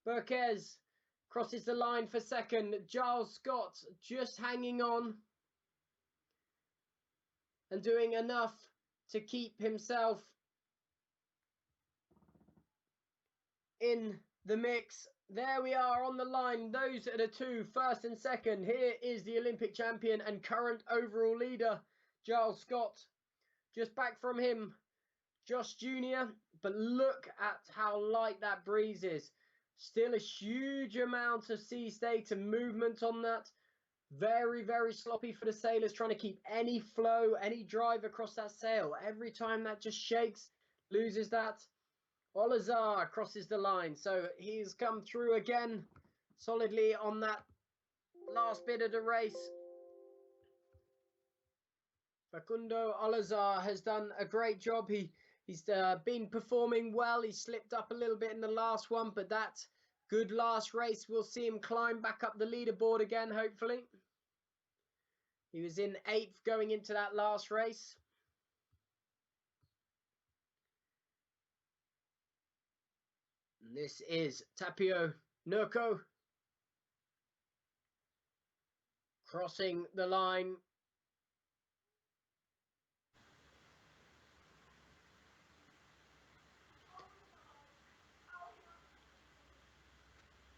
A: Burkes crosses the line for second. Giles Scott just hanging on and doing enough to keep himself in the mix. There we are on the line. Those are the two, first and second. Here is the Olympic champion and current overall leader, Giles Scott. Just back from him, Josh Jr. But look at how light that breeze is. Still a huge amount of sea state and movement on that. Very, very sloppy for the sailors, trying to keep any flow, any drive across that sail. Every time that just shakes, loses that. Olazar crosses the line, so he's come through again solidly on that last bit of the race. Facundo Olazar has done a great job. He's been performing well. He slipped up a little bit in the last one, but that good last race will see him climb back up the leaderboard again, hopefully. He was in 8th going into that last race. And this is Tapio Nurko crossing the line.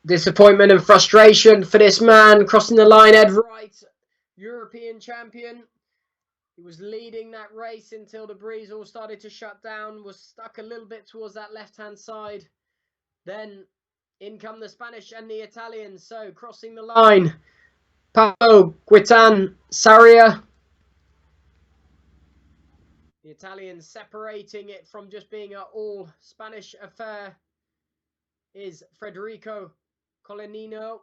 A: Disappointment and frustration for this man crossing the line, Ed Wright, European champion. He was leading that race until the breeze all started to shut down, was stuck a little bit towards that left-hand side. Then in come the Spanish and the Italians. So crossing the line, Paolo Guitan Saria. The Italians separating it from just being an all Spanish affair is Federico Colinino.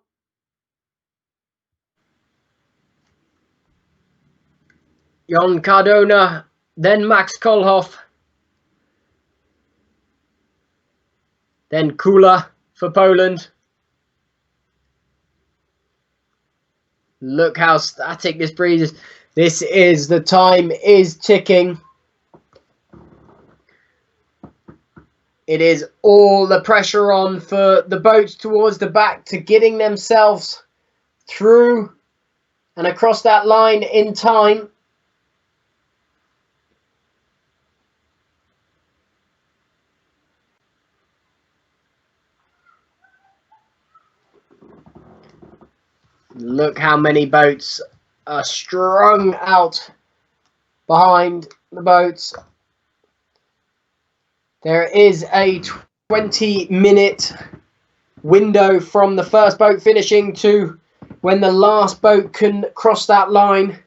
A: Jon Cardona, then Max Kolhoff. Then Kula for Poland. Look how static this breeze is. This is, the time is ticking. It is all the pressure on for the boats towards the back to getting themselves through and across that line in time. Look how many boats are strung out behind the boats. There is a 20-minute window from the first boat finishing to when the last boat can cross that line.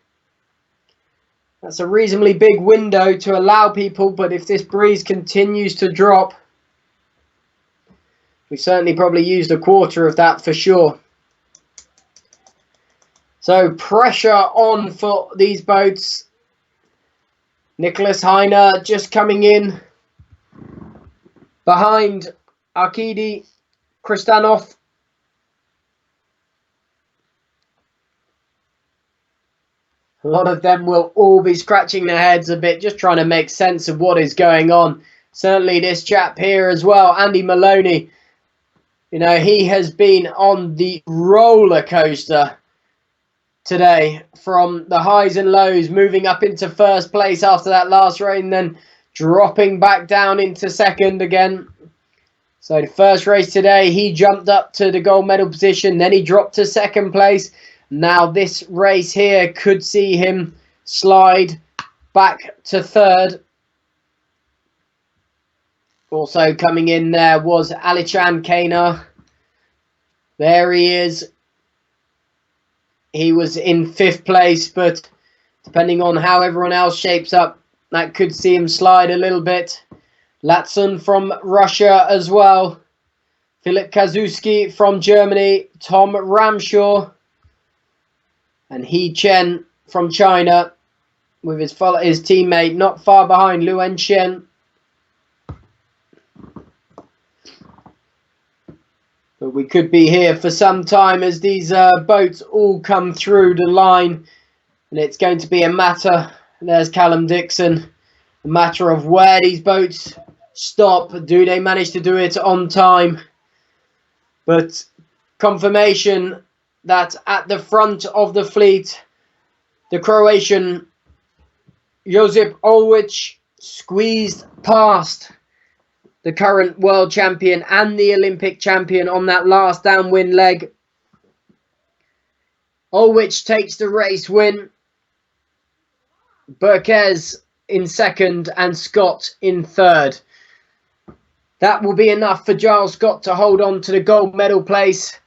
A: That's a reasonably big window to allow people, but if this breeze continues to drop, we certainly probably used a quarter of that for sure. So pressure on for these boats. Nicholas Heiner just coming in behind Arkady Kristanov. A lot of them will all be scratching their heads a bit, just trying to make sense of what is going on. Certainly this chap here as well, Andy Maloney. You know, he has been on the roller coaster today, from the highs and lows, moving up into first place after that last rain, then dropping back down into second again. So the first race today, he jumped up to the gold medal position, then he dropped to second place. Now this race here could see him slide back to third. Also coming in there was Alichan Kana. There he is. He was in 5th place, but depending on how everyone else shapes up, that could see him slide a little bit. Latsun from Russia as well. Philip Kazuski from Germany. Tom Ramshaw. And He Chen from China with his teammate not far behind, Luan Chen. But we could be here for some time as these boats all come through the line. And it's going to be a matter, there's Callum Dixon, a matter of where these boats stop. Do they manage to do it on time? But confirmation that at the front of the fleet, the Croatian Josip Olwich squeezed past the current world champion and the Olympic champion on that last downwind leg. Ulwich takes the race win. Burkes in second and Scott in third. That will be enough for Giles Scott to hold on to the gold medal place.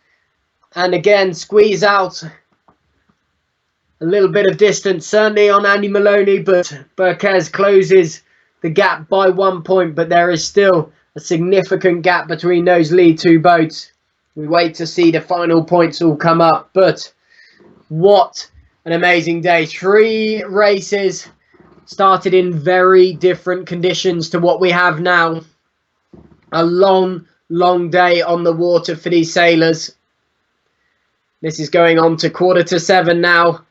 A: And again, squeeze out a little bit of distance, certainly on Andy Maloney, but Burkes closes the gap by 1 point, but there is still a significant gap between those lead two boats. We wait to see the final points all come up, but what an amazing day. 3 races started in very different conditions to what we have now. A long, long day on the water for these sailors. This is going on to 6:45 now.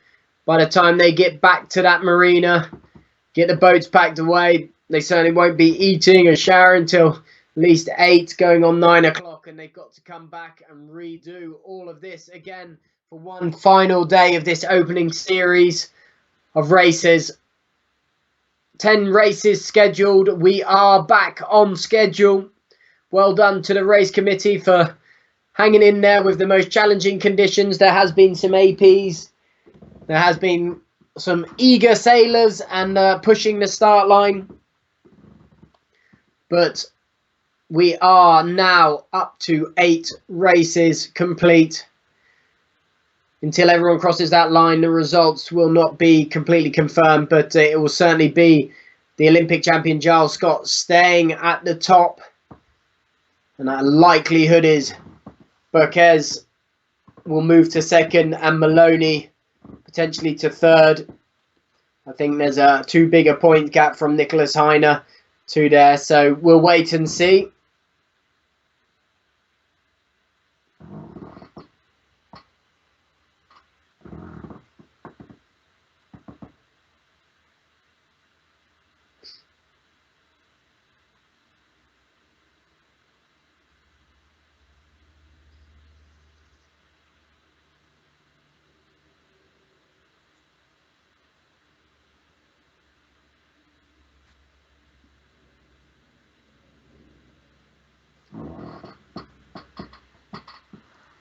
A: By the time they get back to that marina, get the boats packed away, they certainly won't be eating or showering until at least 8, going on 9 o'clock. And they've got to come back and redo all of this again for one final day of this opening series of races. 10 races scheduled. We are back on schedule. Well done to the race committee for hanging in there with the most challenging conditions. There has been some APs. There has been some eager sailors and pushing the start line. But we are now up to 8 races complete. Until everyone crosses that line, the results will not be completely confirmed, but it will certainly be the Olympic champion Giles Scott staying at the top. And that likelihood is Burkes will move to second and Maloney potentially to third. I think there's a too big a point gap from Nicholas Heiner to there, so we'll wait and see.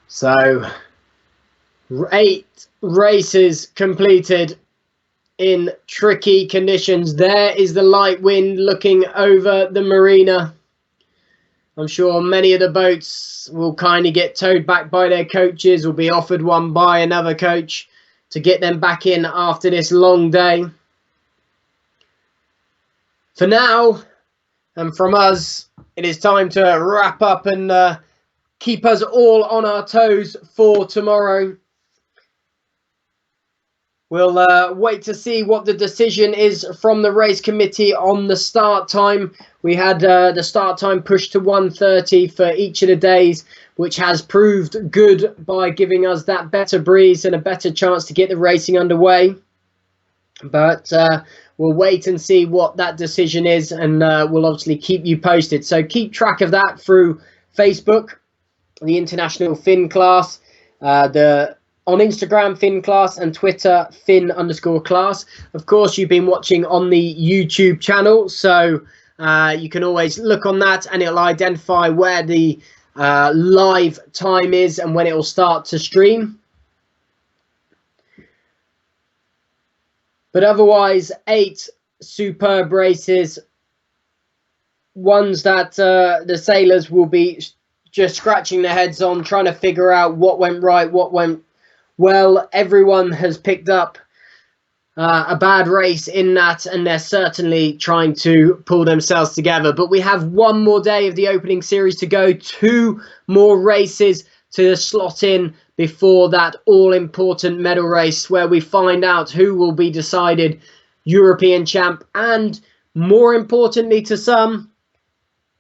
A: So, 8 races completed in tricky conditions. There is the light wind looking over the marina. I'm sure many of the boats will kind of get towed back by their coaches, will be offered one by another coach to get them back in after this long day. For now, and from us, it is time to wrap up and keep us all on our toes for tomorrow. We'll wait to see what the decision is from the race committee on the start time. We had the start time pushed to 1:30 for each of the days, which has proved good by giving us that better breeze and a better chance to get the racing underway. But we'll wait and see what that decision is, and we'll obviously keep you posted. So keep track of that through Facebook, the International Fin Class, on Instagram, Fin Class, and Twitter, Fin_class. Of course, you've been watching on the YouTube channel, so you can always look on that and it'll identify where the live time is and when it will start to stream. But otherwise, 8 superb races, ones that the sailors will be just scratching their heads on, trying to figure out what went right, what went well. Everyone has picked up a bad race in that, and they're certainly trying to pull themselves together. But we have one more day of the opening series to go, 2 more races to slot in before that all-important medal race where we find out who will be decided European champ, and more importantly to some,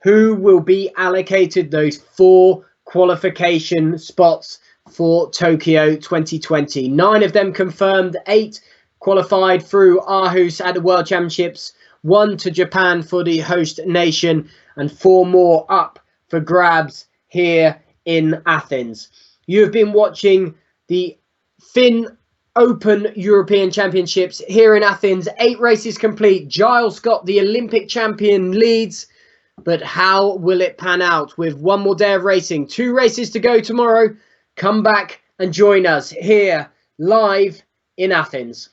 A: who will be allocated those 4 qualification spots for Tokyo 2020. 9 of them confirmed, 8 qualified through Aarhus at the World Championships, 1 to Japan for the host nation, and 4 more up for grabs here in Athens. You have been watching the Fin Open European Championships here in Athens. 8 races complete. Giles Scott, the Olympic champion, leads But how will it pan out with one more day of racing? 2 races to go tomorrow. Come back and join us here live in Athens.